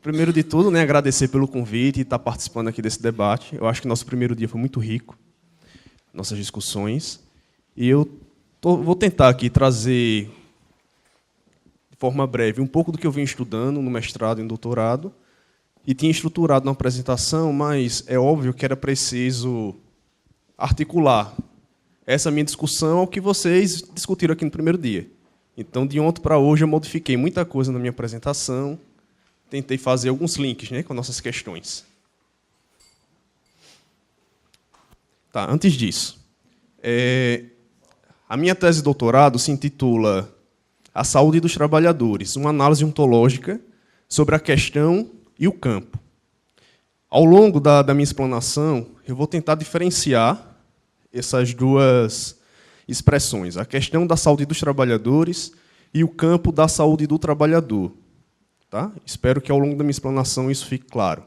Primeiro de tudo, né, agradecer pelo convite e estar participando aqui desse debate. Eu acho que nosso primeiro dia foi muito rico, nossas discussões. E eu vou tentar aqui trazer, de forma breve, um pouco do que eu venho estudando no mestrado e no doutorado. E tinha estruturado uma apresentação, mas é óbvio que era preciso articular essa minha discussão ao que vocês discutiram aqui no primeiro dia. Então, de ontem para hoje, eu modifiquei muita coisa na minha apresentação, tentei fazer alguns links, né, com nossas questões. Tá, antes disso, a minha tese de doutorado se intitula A Saúde dos Trabalhadores, uma análise ontológica sobre a questão e o campo. Ao longo da minha explanação, eu vou tentar diferenciar essas duas expressões, a questão da saúde dos trabalhadores e o campo da saúde do trabalhador. Tá? Espero que, ao longo da minha explanação, isso fique claro.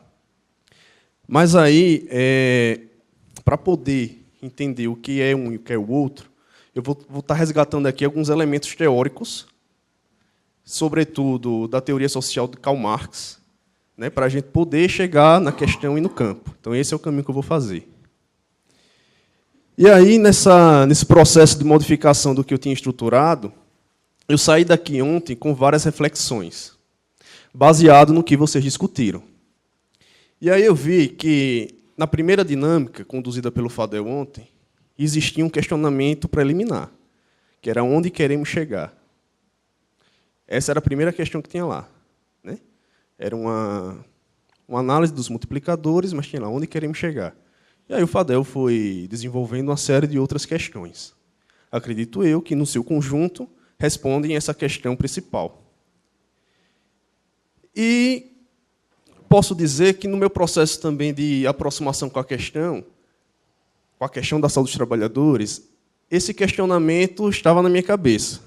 Mas aí, para poder entender o que é um e o que é o outro, eu vou estar resgatando aqui alguns elementos teóricos, sobretudo da teoria social de Karl Marx, né, para a gente poder chegar na questão e no campo. Então, esse é o caminho que eu vou fazer. E aí, nesse processo de modificação do que eu tinha estruturado, eu saí daqui ontem com várias reflexões, baseado no que vocês discutiram. E aí eu vi que, na primeira dinâmica, conduzida pelo Fadel ontem, existia um questionamento preliminar, que era onde queremos chegar. Essa era a primeira questão que tinha lá, né? Era uma análise dos multiplicadores, mas tinha lá onde queremos chegar. E aí o Fadel foi desenvolvendo uma série de outras questões. Acredito eu que, no seu conjunto, respondem essa questão principal. E posso dizer que, no meu processo também de aproximação com a questão da saúde dos trabalhadores, esse questionamento estava na minha cabeça.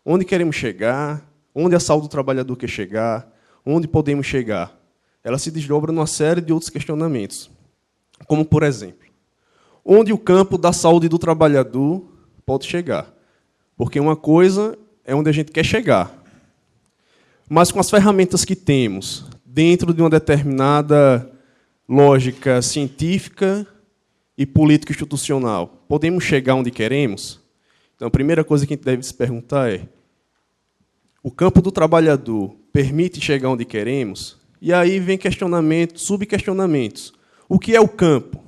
Onde queremos chegar? Onde a saúde do trabalhador quer chegar? Onde podemos chegar? Ela se desdobra numa série de outros questionamentos. Como, por exemplo, onde o campo da saúde do trabalhador pode chegar? Porque uma coisa é onde a gente quer chegar, mas com as ferramentas que temos, dentro de uma determinada lógica científica e político-institucional, podemos chegar onde queremos? Então, a primeira coisa que a gente deve se perguntar é: o campo do trabalhador permite chegar onde queremos? E aí vem questionamentos, subquestionamentos. O que é o campo?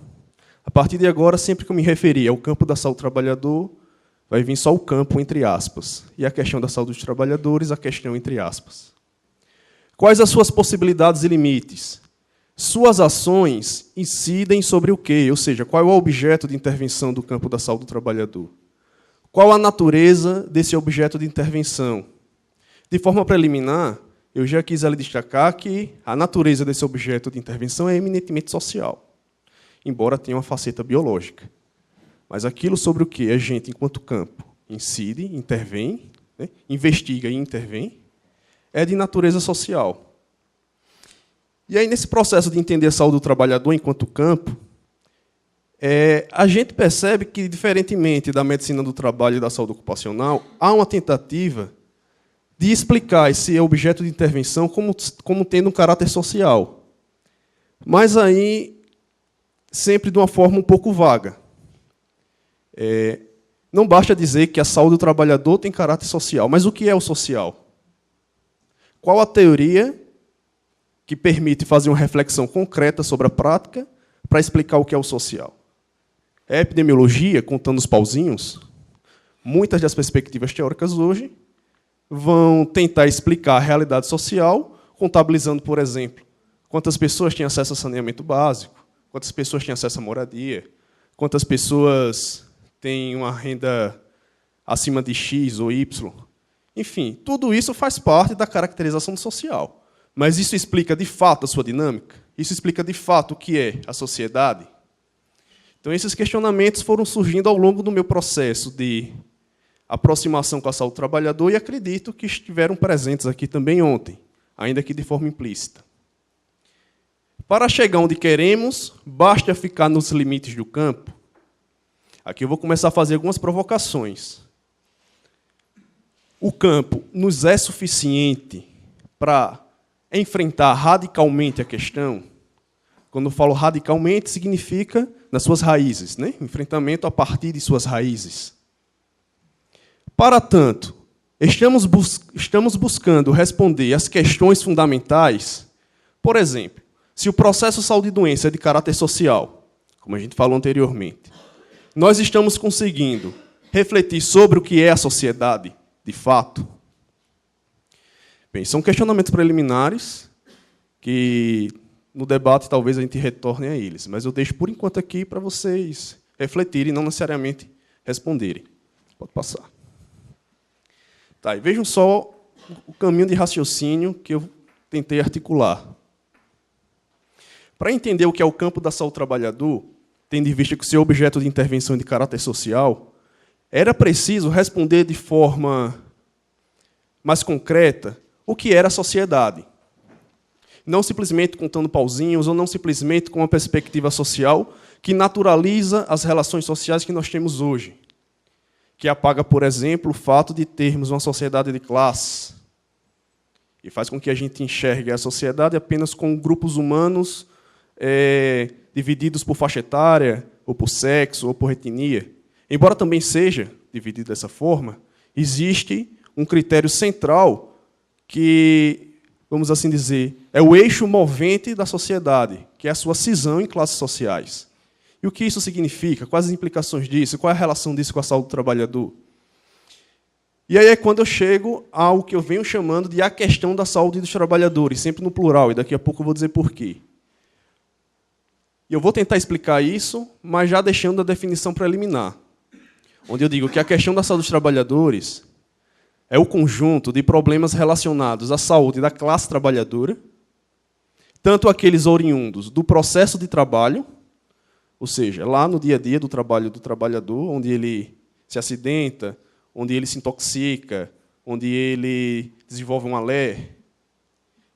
A partir de agora, sempre que eu me referir ao campo da saúde do trabalhador, vai vir só o campo entre aspas. E a questão da saúde dos trabalhadores, a questão entre aspas. Quais as suas possibilidades e limites? Suas ações incidem sobre o quê? Ou seja, qual é o objeto de intervenção do campo da saúde do trabalhador? Qual a natureza desse objeto de intervenção? De forma preliminar, eu já quis ali destacar que a natureza desse objeto de intervenção é eminentemente social, embora tenha uma faceta biológica. Mas aquilo sobre o que a gente, enquanto campo, incide, intervém, né, investiga e intervém, é de natureza social. E aí, nesse processo de entender a saúde do trabalhador enquanto campo, a gente percebe que, diferentemente da medicina do trabalho e da saúde ocupacional, há uma tentativa de explicar esse objeto de intervenção como tendo um caráter social. Mas aí, sempre de uma forma um pouco vaga. Não basta dizer que a saúde do trabalhador tem caráter social, mas o que é o social? Qual a teoria que permite fazer uma reflexão concreta sobre a prática para explicar o que é o social? É a epidemiologia, contando os pauzinhos? Muitas das perspectivas teóricas hoje vão tentar explicar a realidade social, contabilizando, por exemplo, quantas pessoas têm acesso a saneamento básico, quantas pessoas têm acesso à moradia, quantas pessoas têm uma renda acima de X ou Y. Enfim, tudo isso faz parte da caracterização do social. Mas isso explica, de fato, a sua dinâmica? Isso explica, de fato, o que é a sociedade? Então, esses questionamentos foram surgindo ao longo do meu processo de aproximação com a saúde do trabalhador e acredito que estiveram presentes aqui também ontem, ainda que de forma implícita. Para chegar onde queremos, basta ficar nos limites do campo? Aqui eu vou começar a fazer algumas provocações. O campo nos é suficiente para enfrentar radicalmente a questão. Quando eu falo radicalmente, significa nas suas raízes, né? Enfrentamento a partir de suas raízes. Para tanto, estamos buscando responder às questões fundamentais. Por exemplo, se o processo saúde e doença é de caráter social, como a gente falou anteriormente, nós estamos conseguindo refletir sobre o que é a sociedade, de fato? Bem, são questionamentos preliminares que, no debate, talvez a gente retorne a eles, mas eu deixo, por enquanto, aqui para vocês refletirem e não necessariamente responderem. Pode passar. Tá, e vejam só o caminho de raciocínio que eu tentei articular. Para entender o que é o campo da saúde do trabalhador, tendo em vista que o seu objeto de intervenção é de caráter social, era preciso responder de forma mais concreta o que era a sociedade. Não simplesmente contando pauzinhos, ou não simplesmente com uma perspectiva social que naturaliza as relações sociais que nós temos hoje, que apaga, por exemplo, o fato de termos uma sociedade de classes e faz com que a gente enxergue a sociedade apenas com grupos humanos divididos por faixa etária, ou por sexo, ou por etnia. Embora também seja dividido dessa forma, existe um critério central que, vamos assim dizer, é o eixo movente da sociedade, que é a sua cisão em classes sociais. E o que isso significa? Quais as implicações disso? Qual é a relação disso com a saúde do trabalhador? E aí é quando eu chego ao que eu venho chamando de a questão da saúde dos trabalhadores, sempre no plural, e daqui a pouco eu vou dizer por quê. E eu vou tentar explicar isso, mas já deixando a definição preliminar, onde eu digo que a questão da saúde dos trabalhadores é o conjunto de problemas relacionados à saúde da classe trabalhadora, tanto aqueles oriundos do processo de trabalho, ou seja, lá no dia a dia do trabalho do trabalhador, onde ele se acidenta, onde ele se intoxica, onde ele desenvolve um alergia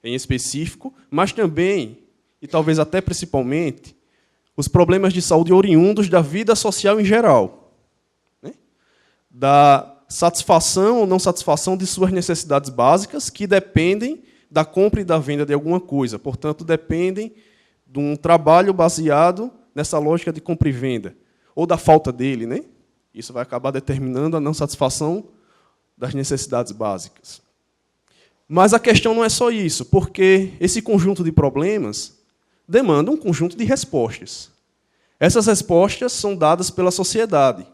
em específico, mas também, e talvez até principalmente, os problemas de saúde oriundos da vida social em geral, né? Da satisfação ou não satisfação de suas necessidades básicas, que dependem da compra e da venda de alguma coisa, portanto, dependem de um trabalho baseado nessa lógica de compra e venda, ou da falta dele, né? Isso vai acabar determinando a não satisfação das necessidades básicas. Mas a questão não é só isso, porque esse conjunto de problemas demanda um conjunto de respostas. Essas respostas são dadas pela sociedade.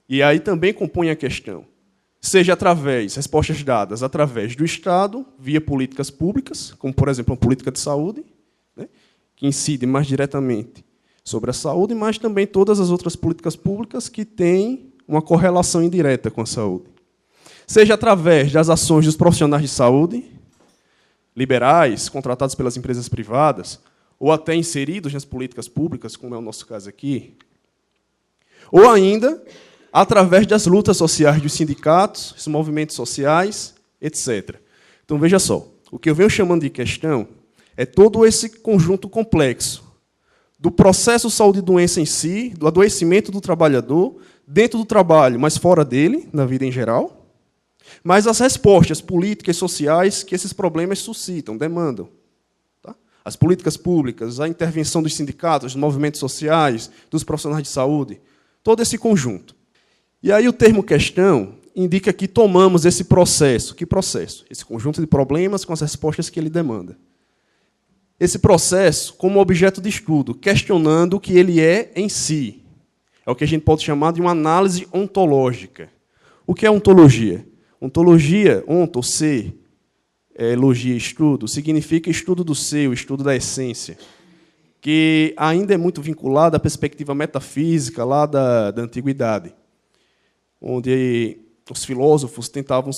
E aí também compõe a questão. Seja respostas dadas através do Estado, via políticas públicas, como, por exemplo, uma política de saúde, né, que incide mais diretamente sobre a saúde, mas também todas as outras políticas públicas que têm uma correlação indireta com a saúde. Seja através das ações dos profissionais de saúde, liberais, contratados pelas empresas privadas, ou até inseridos nas políticas públicas, como é o nosso caso aqui, ou ainda através das lutas sociais dos sindicatos, dos movimentos sociais, etc. Então, veja só, o que eu venho chamando de questão é todo esse conjunto complexo do processo saúde e doença em si, do adoecimento do trabalhador, dentro do trabalho, mas fora dele, na vida em geral, mas as respostas políticas e sociais que esses problemas suscitam, demandam. Tá? As políticas públicas, a intervenção dos sindicatos, dos movimentos sociais, dos profissionais de saúde, todo esse conjunto. E aí o termo questão indica que tomamos esse processo. Que processo? Esse conjunto de problemas com as respostas que ele demanda. Esse processo como objeto de estudo, questionando o que ele é em si. É o que a gente pode chamar de uma análise ontológica. O que é ontologia? Ontologia, onto, ser, logia, estudo, significa estudo do ser, o estudo da essência, que ainda é muito vinculado à perspectiva metafísica lá da antiguidade, onde os filósofos tentavam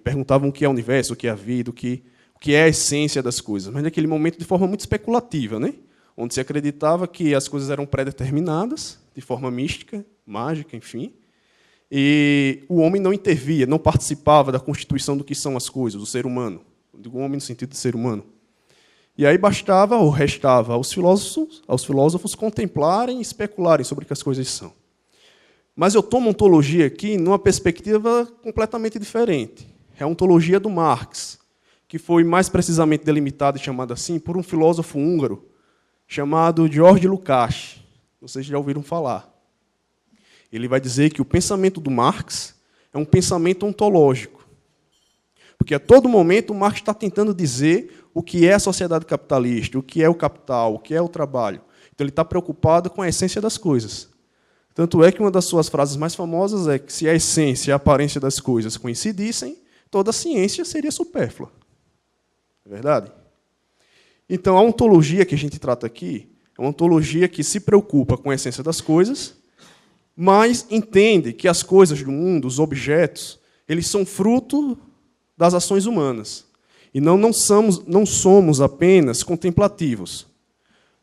perguntavam o que é o universo, o que é a vida, o que é a essência das coisas, mas naquele momento de forma muito especulativa, né? Onde se acreditava que as coisas eram pré-determinadas, de forma mística, mágica, enfim, e o homem não intervia, não participava da constituição do que são as coisas, do ser humano. Eu digo homem no sentido de ser humano. E aí bastava ou restava aos filósofos contemplarem e especularem sobre o que as coisas são. Mas eu tomo ontologia aqui numa perspectiva completamente diferente. É a ontologia do Marx, que foi mais precisamente delimitada e chamada assim por um filósofo húngaro chamado George Lukács. Vocês já ouviram falar. Ele vai dizer que o pensamento do Marx é um pensamento ontológico. Porque a todo momento o Marx está tentando dizer o que é a sociedade capitalista, o que é o capital, o que é o trabalho. Então ele está preocupado com a essência das coisas. Tanto é que uma das suas frases mais famosas é que se a essência e a aparência das coisas coincidissem, toda a ciência seria supérflua. É verdade? Então, a ontologia que a gente trata aqui é uma ontologia que se preocupa com a essência das coisas, mas entende que as coisas do mundo, os objetos, eles são fruto das ações humanas. E não somos apenas contemplativos.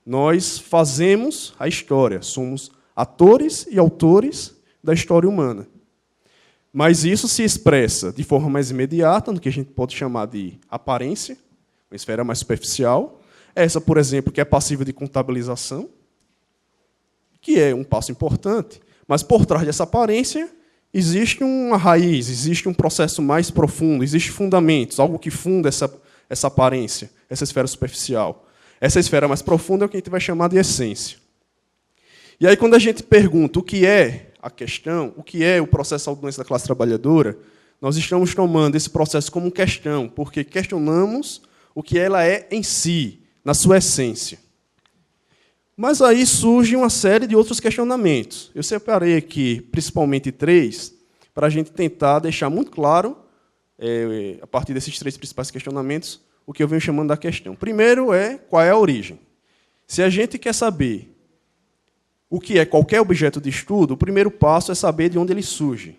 Nós fazemos a história, somos atores e autores da história humana. Mas isso se expressa de forma mais imediata, no que a gente pode chamar de aparência, uma esfera mais superficial. Essa, por exemplo, que é passível de contabilização, que é um passo importante, mas por trás dessa aparência existe uma raiz, existe um processo mais profundo, existem fundamentos, algo que funda essa aparência, essa esfera superficial. Essa esfera mais profunda é o que a gente vai chamar de essência. E aí, quando a gente pergunta o que é a questão, o que é o processo de autonomia da classe trabalhadora, nós estamos tomando esse processo como questão, porque questionamos o que ela é em si, na sua essência. Mas aí surge uma série de outros questionamentos. Eu separei aqui, principalmente 3, para a gente tentar deixar muito claro, a partir desses 3 principais questionamentos, o que eu venho chamando da questão. Primeiro é qual é a origem. Se a gente quer saber o que é qualquer objeto de estudo, o primeiro passo é saber de onde ele surge.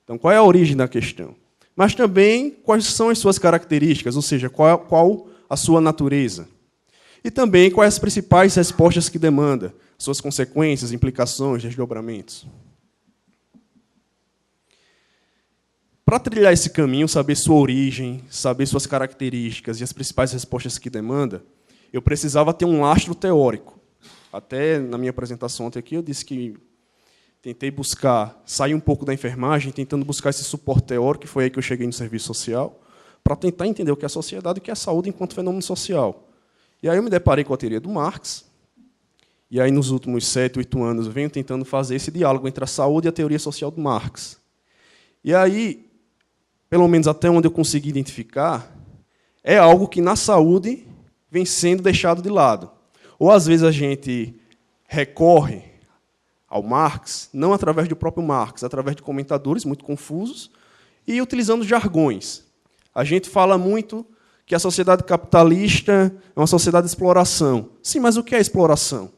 Então, qual é a origem da questão? Mas também quais são as suas características, ou seja, qual a sua natureza. E também quais as principais respostas que demanda, suas consequências, implicações, desdobramentos. Para trilhar esse caminho, saber sua origem, saber suas características e as principais respostas que demanda, eu precisava ter um lastro teórico. Até na minha apresentação ontem aqui, eu disse que tentei sair um pouco da enfermagem, tentando buscar esse suporte teórico, que foi aí que eu cheguei no serviço social, para tentar entender o que é a sociedade e o que é a saúde enquanto fenômeno social. E aí eu me deparei com a teoria do Marx, e aí nos últimos 7, 8 anos eu venho tentando fazer esse diálogo entre a saúde e a teoria social do Marx. E aí, pelo menos até onde eu consegui identificar, é algo que na saúde vem sendo deixado de lado. Ou, às vezes, a gente recorre ao Marx, não através do próprio Marx, através de comentadores muito confusos e utilizando jargões. A gente fala muito que a sociedade capitalista é uma sociedade de exploração. Sim, mas o que é exploração?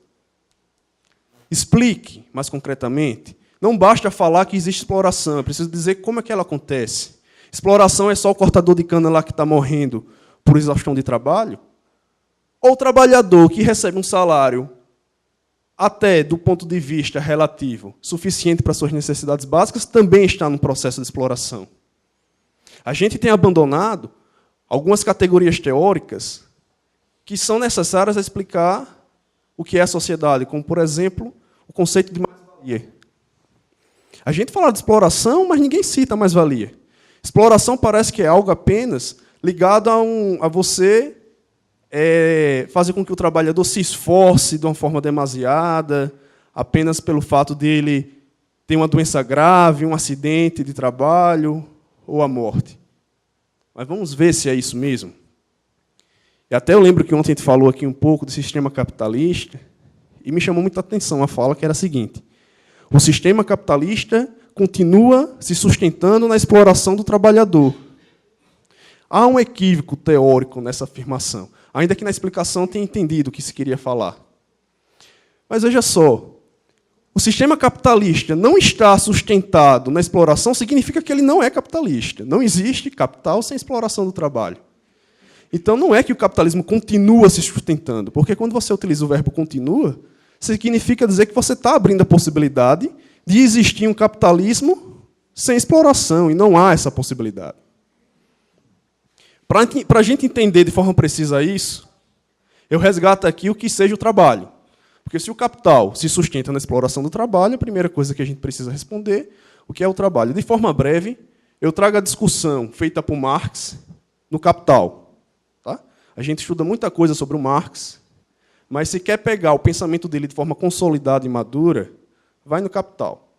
Explique mais concretamente. Não basta falar que existe exploração, é preciso dizer como é que ela acontece. Exploração é só o cortador de cana lá que está morrendo por exaustão de trabalho? Ou o trabalhador que recebe um salário, até do ponto de vista relativo, suficiente para suas necessidades básicas, também está no processo de exploração. A gente tem abandonado algumas categorias teóricas que são necessárias a explicar o que é a sociedade, como, por exemplo, o conceito de mais-valia. A gente fala de exploração, mas ninguém cita mais-valia. Exploração parece que é algo apenas ligado a você fazer com que o trabalhador se esforce de uma forma demasiada, apenas pelo fato dele ter uma doença grave, um acidente de trabalho ou a morte. Mas vamos ver se é isso mesmo. E até eu lembro que ontem a gente falou aqui um pouco do sistema capitalista e me chamou muita atenção a fala que era a seguinte: o sistema capitalista continua se sustentando na exploração do trabalhador. Há um equívoco teórico nessa afirmação, ainda que na explicação tenha entendido o que se queria falar. Mas veja só, o sistema capitalista não está sustentado na exploração, significa que ele não é capitalista. Não existe capital sem exploração do trabalho. Então, não é que o capitalismo continua se sustentando, porque quando você utiliza o verbo continua, significa dizer que você está abrindo a possibilidade de existir um capitalismo sem exploração, e não há essa possibilidade. Para a gente entender de forma precisa isso, eu resgato aqui o que seja o trabalho. Porque se o capital se sustenta na exploração do trabalho, a primeira coisa que a gente precisa responder, o que é o trabalho. De forma breve, eu trago a discussão feita por Marx no Capital. A gente estuda muita coisa sobre o Marx, mas se quer pegar o pensamento dele de forma consolidada e madura, vai no Capital.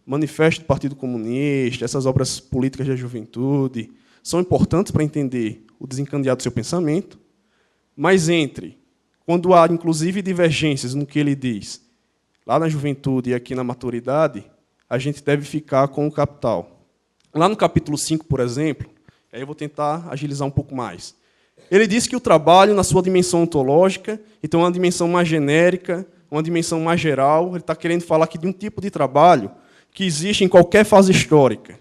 Manifesto do Partido Comunista, essas obras políticas da juventude, são importantes para entender o desencadeado do seu pensamento, mas quando há, inclusive, divergências no que ele diz, lá na juventude e aqui na maturidade, a gente deve ficar com o Capital. Lá no capítulo 5, por exemplo, aí eu vou tentar agilizar um pouco mais. Ele diz que o trabalho, na sua dimensão ontológica, então uma dimensão mais genérica, uma dimensão mais geral, ele está querendo falar aqui de um tipo de trabalho que existe em qualquer fase histórica.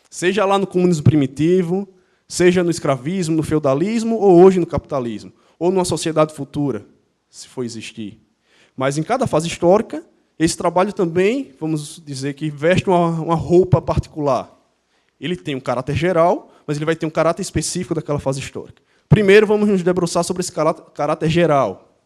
Seja lá no comunismo primitivo, seja no escravismo, no feudalismo, ou hoje no capitalismo, ou numa sociedade futura, se for existir. Mas em cada fase histórica, esse trabalho também, vamos dizer que veste uma roupa particular. Ele tem um caráter geral, mas ele vai ter um caráter específico daquela fase histórica. Primeiro, vamos nos debruçar sobre esse caráter geral,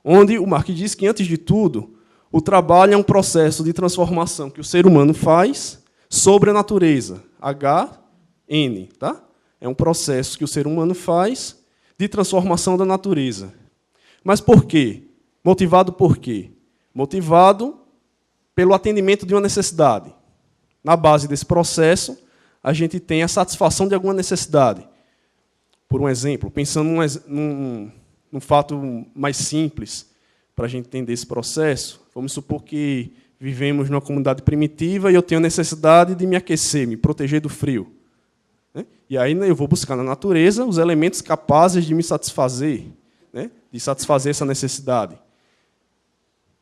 onde o Marx diz que, antes de tudo, o trabalho é um processo de transformação que o ser humano faz sobre a natureza. HN. Tá? É um processo que o ser humano faz de transformação da natureza. Mas por quê? Motivado por quê? Motivado pelo atendimento de uma necessidade. Na base desse processo, a gente tem a satisfação de alguma necessidade. Por um exemplo, pensando num fato mais simples, para a gente entender esse processo, vamos supor que vivemos numa comunidade primitiva e eu tenho necessidade de me aquecer, me proteger do frio. E aí eu vou buscar na natureza os elementos capazes de me satisfazer, de satisfazer essa necessidade.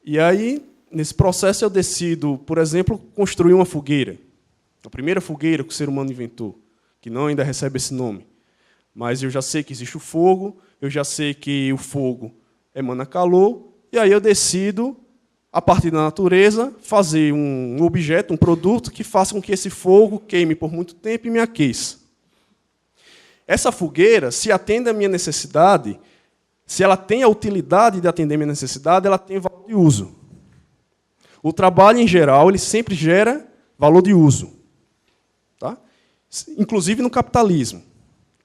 E aí, nesse processo, eu decido, por exemplo, construir uma fogueira. A primeira fogueira que o ser humano inventou, que não ainda recebe esse nome. Mas eu já sei que existe o fogo, eu já sei que o fogo emana calor, e aí eu decido, a partir da natureza, fazer um objeto, um produto, que faça com que esse fogo queime por muito tempo e me aqueça. Essa fogueira, se atende à minha necessidade, se ela tem a utilidade de atender à minha necessidade, ela tem valor de uso. O trabalho, em geral, ele sempre gera valor de uso. Tá? Inclusive no capitalismo.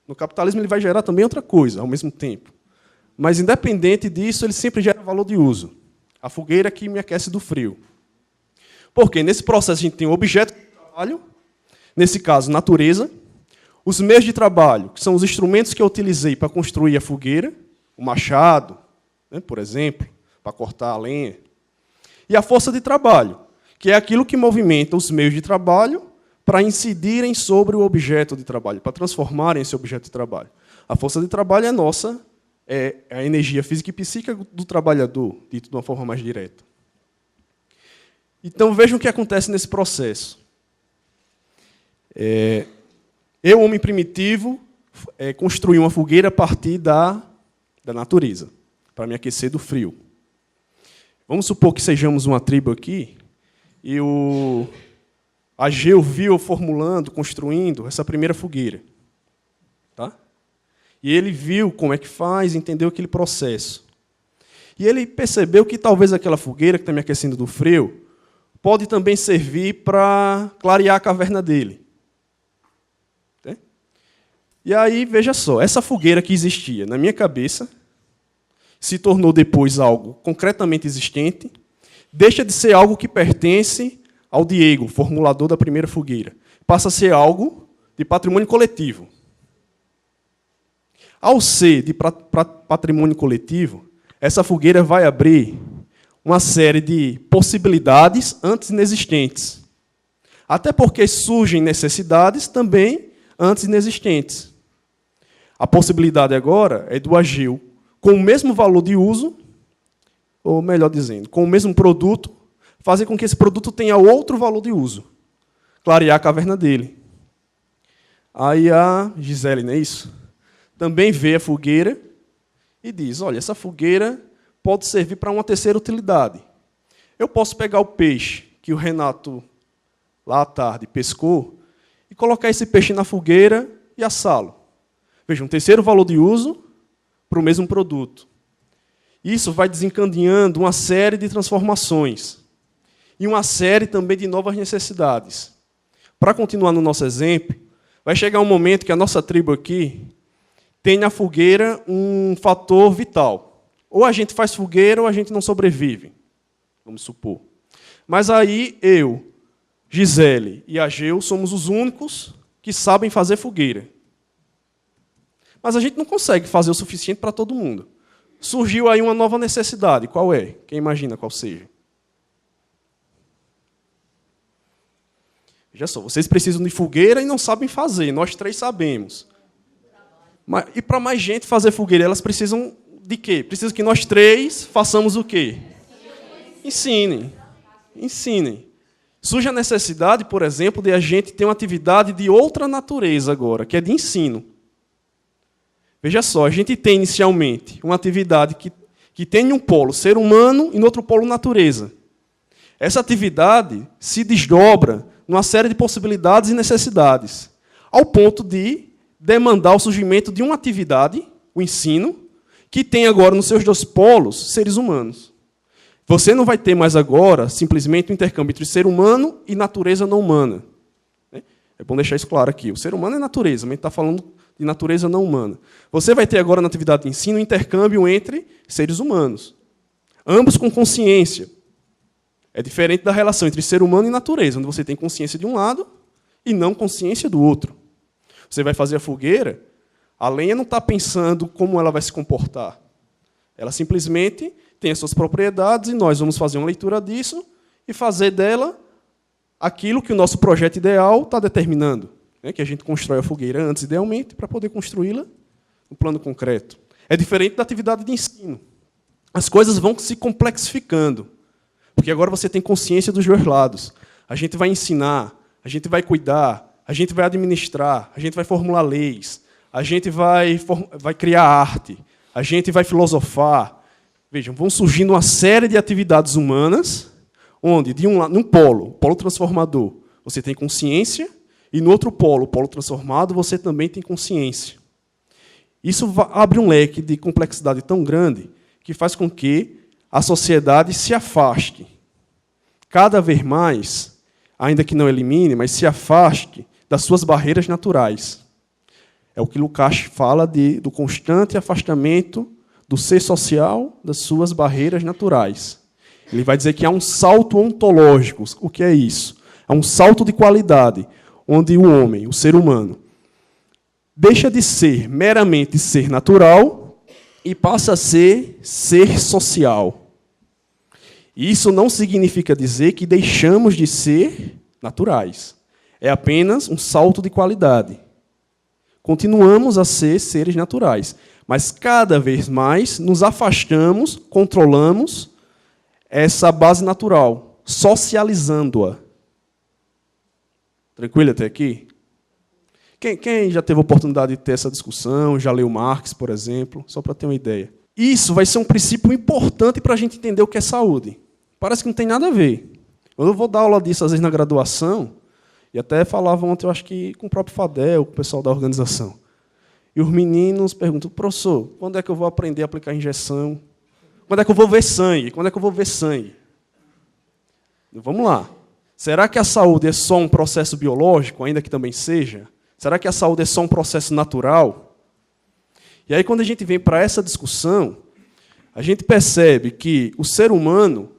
No capitalismo ele vai gerar também outra coisa, ao mesmo tempo. Mas, independente disso, ele sempre gera valor de uso. A fogueira que me aquece do frio. Porque nesse processo a gente tem o objeto de trabalho, nesse caso, natureza, os meios de trabalho, que são os instrumentos que eu utilizei para construir a fogueira, o machado, por exemplo, para cortar a lenha, e a força de trabalho, que é aquilo que movimenta os meios de trabalho para incidirem sobre o objeto de trabalho, para transformarem esse objeto de trabalho. A força de trabalho é nossa, é a energia física e psíquica do trabalhador, dito de uma forma mais direta. Então, vejam o que acontece nesse processo. Eu, homem primitivo, construí uma fogueira a partir da natureza, para me aquecer do frio. Vamos supor que sejamos uma tribo aqui, e o Ageu viu formulando, construindo essa primeira fogueira. Tá? E ele viu como é que faz, entendeu aquele processo. E ele percebeu que talvez aquela fogueira que está me aquecendo do frio pode também servir para clarear a caverna dele. E aí, veja só, essa fogueira que existia na minha cabeça se tornou depois algo concretamente existente, deixa de ser algo que pertence ao Diego, formulador da primeira fogueira. Passa a ser algo de patrimônio coletivo. Ao ser de patrimônio coletivo, essa fogueira vai abrir uma série de possibilidades antes inexistentes. Até porque surgem necessidades também antes inexistentes. A possibilidade agora é do Ageu, com o mesmo valor de uso, ou melhor dizendo, com o mesmo produto, fazer com que esse produto tenha outro valor de uso. Clarear a caverna dele. Aí a Gisele, não é isso? Também vê a fogueira e diz, olha, essa fogueira pode servir para uma terceira utilidade. Eu posso pegar o peixe que o Renato, lá à tarde, pescou, e colocar esse peixe na fogueira e assá-lo. Veja, um terceiro valor de uso para o mesmo produto. Isso vai desencadeando uma série de transformações e uma série também de novas necessidades. Para continuar no nosso exemplo, vai chegar um momento que a nossa tribo aqui tem na fogueira um fator vital. Ou a gente faz fogueira ou a gente não sobrevive, vamos supor. Mas aí eu, Gisele e Ageu somos os únicos que sabem fazer fogueira. Mas a gente não consegue fazer o suficiente para todo mundo. Surgiu aí uma nova necessidade. Qual é? Quem imagina qual seja? Veja só, vocês precisam de fogueira e não sabem fazer. Nós 3 sabemos. E para mais gente fazer fogueira, elas precisam de quê? Precisam que nós 3 façamos o quê? Ensinem. Ensinem. Surge a necessidade, por exemplo, de a gente ter uma atividade de outra natureza agora, que é de ensino. Veja só, a gente tem inicialmente uma atividade que tem em um polo ser humano e no outro polo natureza. Essa atividade se desdobra numa série de possibilidades e necessidades, ao ponto de demandar o surgimento de uma atividade, o ensino, que tem agora nos seus 2 polos seres humanos. Você não vai ter mais agora simplesmente o intercâmbio entre ser humano e natureza não humana. É bom deixar isso claro aqui. O ser humano é natureza, mas a gente está falando de natureza não humana. Você vai ter agora na atividade de ensino o intercâmbio entre seres humanos, ambos com consciência. É diferente da relação entre ser humano e natureza, onde você tem consciência de um lado e não consciência do outro. Você vai fazer a fogueira, a lenha não está pensando como ela vai se comportar. Ela simplesmente tem as suas propriedades e nós vamos fazer uma leitura disso e fazer dela aquilo que o nosso projeto ideal está determinando. Que a gente constrói a fogueira antes, idealmente, para poder construí-la no plano concreto. É diferente da atividade de ensino. As coisas vão se complexificando. Porque agora você tem consciência dos 2 lados. A gente vai ensinar, a gente vai cuidar, a gente vai administrar, a gente vai formular leis, a gente vai criar arte, a gente vai filosofar. Vejam, vão surgindo uma série de atividades humanas, onde, num polo, o polo transformador, você tem consciência, e no outro polo, o polo transformado, você também tem consciência. Isso abre um leque de complexidade tão grande que faz com que a sociedade se afaste, cada vez mais, ainda que não elimine, mas se afaste das suas barreiras naturais. É o que Lukács fala do constante afastamento do ser social das suas barreiras naturais. Ele vai dizer que há um salto ontológico. O que é isso? É um salto de qualidade, onde o homem, o ser humano, deixa de ser meramente ser natural e passa a ser social. E isso não significa dizer que deixamos de ser naturais. É apenas um salto de qualidade. Continuamos a ser seres naturais, mas cada vez mais nos afastamos, controlamos essa base natural, socializando-a. Tranquilo até aqui? Quem já teve a oportunidade de ter essa discussão, já leu Marx, por exemplo, só para ter uma ideia. Isso vai ser um princípio importante para a gente entender o que é saúde. Parece que não tem nada a ver. Eu vou dar aula disso, às vezes, na graduação, e até falava ontem, eu acho que com o próprio Fadel, com o pessoal da organização. E os meninos perguntam, professor, quando é que eu vou aprender a aplicar injeção? Quando é que eu vou ver sangue? Quando é que eu vou ver sangue? Vamos lá. Será que a saúde é só um processo biológico, ainda que também seja? Será que a saúde é só um processo natural? E aí, quando a gente vem para essa discussão, a gente percebe que o ser humano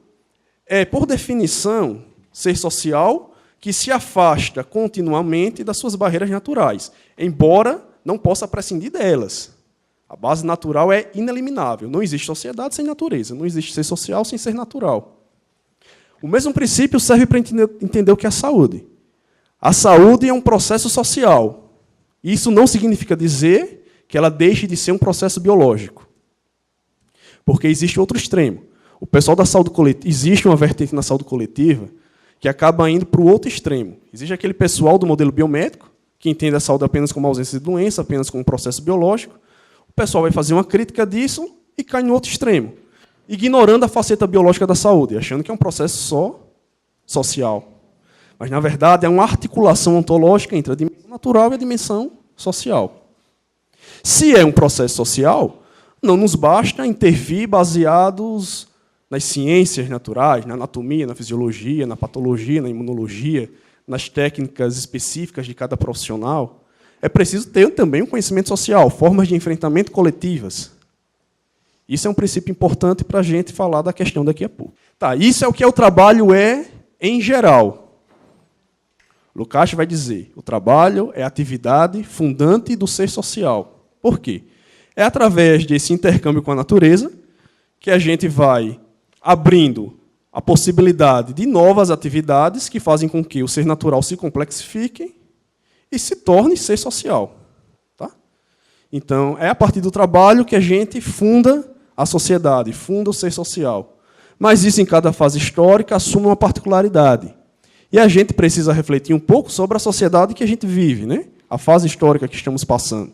é, por definição, ser social que se afasta continuamente das suas barreiras naturais, embora não possa prescindir delas. A base natural é ineliminável. Não existe sociedade sem natureza, não existe ser social sem ser natural. O mesmo princípio serve para entender o que é a saúde. A saúde é um processo social. Isso não significa dizer que ela deixe de ser um processo biológico. Porque existe outro extremo. O pessoal da saúde coletiva, existe uma vertente na saúde coletiva que acaba indo para o outro extremo. Existe aquele pessoal do modelo biomédico, que entende a saúde apenas como ausência de doença, apenas como um processo biológico. O pessoal vai fazer uma crítica disso e cai no outro extremo, ignorando a faceta biológica da saúde, achando que é um processo só social. Mas, na verdade, é uma articulação ontológica entre a dimensão natural e a dimensão social. Se é um processo social, não nos basta intervir baseados nas ciências naturais, na anatomia, na fisiologia, na patologia, na imunologia, nas técnicas específicas de cada profissional. é preciso ter também um conhecimento social, formas de enfrentamento coletivas. Isso é um princípio importante para a gente falar da questão daqui a pouco. Tá, isso é o que o trabalho é em geral. Lukács vai dizer, o trabalho é a atividade fundante do ser social. Por quê? É através desse intercâmbio com a natureza que a gente vai abrindo a possibilidade de novas atividades que fazem com que o ser natural se complexifique e se torne ser social. Tá? Então, é a partir do trabalho que a gente funda a sociedade, funda o ser social. Mas isso, em cada fase histórica, assume uma particularidade. E a gente precisa refletir um pouco sobre a sociedade que a gente vive, né? A fase histórica que estamos passando,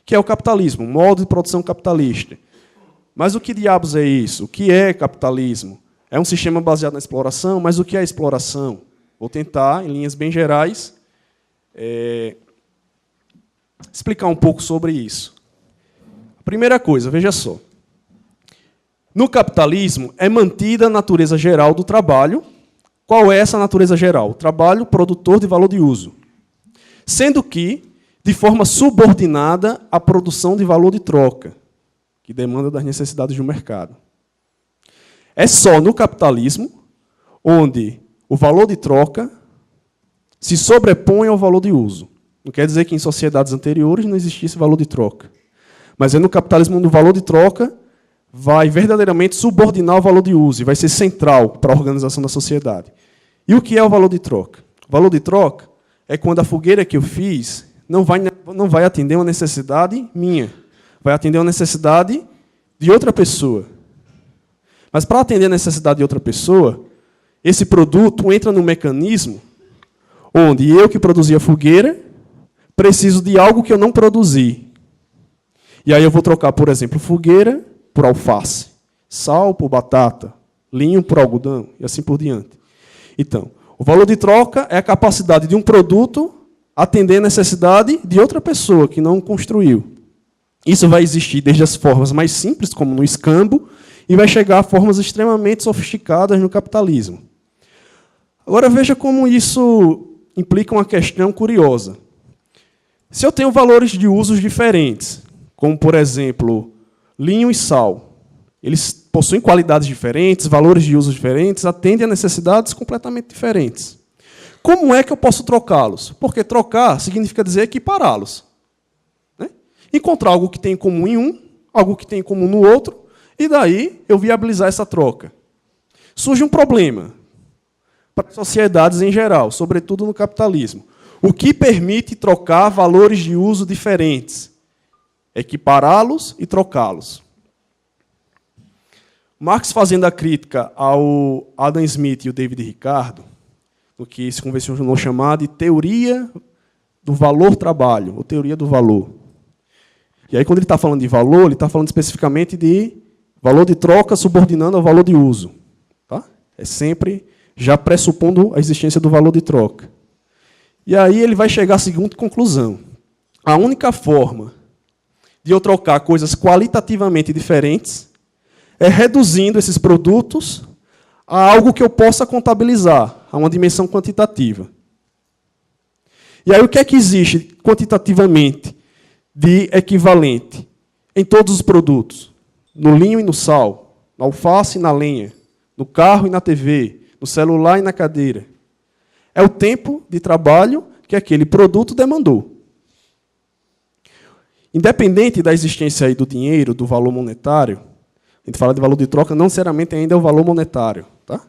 que é o capitalismo, o modo de produção capitalista. Mas o que diabos é isso? O que é capitalismo? É um sistema baseado na exploração, mas o que é exploração? Vou tentar, em linhas bem gerais, explicar um pouco sobre isso. Primeira coisa, veja só. No capitalismo, é mantida a natureza geral do trabalho. Qual é essa natureza geral? O trabalho produtor de valor de uso. Sendo que, de forma subordinada à produção de valor de troca, que demanda das necessidades do mercado. É só no capitalismo onde o valor de troca se sobrepõe ao valor de uso. Não quer dizer que em sociedades anteriores não existisse valor de troca. Mas é no capitalismo onde o valor de troca vai verdadeiramente subordinar o valor de uso e vai ser central para a organização da sociedade. E o que é o valor de troca? O valor de troca é quando a fogueira que eu fiz não vai atender uma necessidade minha, vai atender uma necessidade de outra pessoa. Mas, para atender a necessidade de outra pessoa, esse produto entra no mecanismo onde eu, que produzi a fogueira, preciso de algo que eu não produzi. E aí eu vou trocar, por exemplo, fogueira por alface, sal por batata, linho por algodão, e assim por diante. Então, o valor de troca é a capacidade de um produto atender a necessidade de outra pessoa que não construiu. Isso vai existir desde as formas mais simples, como no escambo, e vai chegar a formas extremamente sofisticadas no capitalismo. Agora, veja como isso implica uma questão curiosa. Se eu tenho valores de usos diferentes, como, por exemplo, linho e sal, eles possuem qualidades diferentes, valores de uso diferentes, atendem a necessidades completamente diferentes. Como é que eu posso trocá-los? Porque trocar significa dizer equipará-los. Né? Encontrar algo que tem em comum em um, algo que tem em comum no outro, e daí eu viabilizar essa troca. Surge um problema para as sociedades em geral, sobretudo no capitalismo. O que permite trocar valores de uso diferentes? Equipará-los e trocá-los. Marx, fazendo a crítica ao Adam Smith e o David Ricardo, no que se convencionou chamar de teoria do valor-trabalho, ou teoria do valor. E aí, quando ele está falando de valor, ele está falando especificamente de valor de troca subordinando ao valor de uso. Tá? É sempre já pressupondo a existência do valor de troca. E aí ele vai chegar à seguinte conclusão. A única forma de eu trocar coisas qualitativamente diferentes é reduzindo esses produtos a algo que eu possa contabilizar, a uma dimensão quantitativa. E aí o que é que existe quantitativamente de equivalente em todos os produtos? No linho e no sal, na alface e na lenha, no carro e na TV, no celular e na cadeira. É o tempo de trabalho que aquele produto demandou. Independente da existência aí do dinheiro, do valor monetário, a gente fala de valor de troca, não necessariamente ainda é o valor monetário. Tá?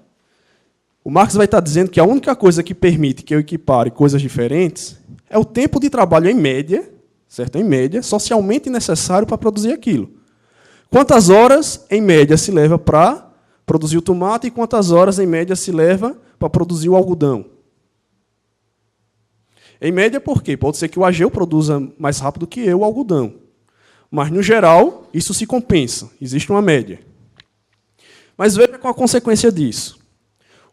O Marx vai estar dizendo que a única coisa que permite que eu equipare coisas diferentes é o tempo de trabalho em média, certo? Em média, socialmente necessário para produzir aquilo. Quantas horas, em média, se leva para produzir o tomate e quantas horas, em média, se leva para produzir o algodão? Em média, por quê? Pode ser que o Ageu produza mais rápido que eu o algodão. Mas, no geral, isso se compensa. Existe uma média. Mas veja qual a consequência disso.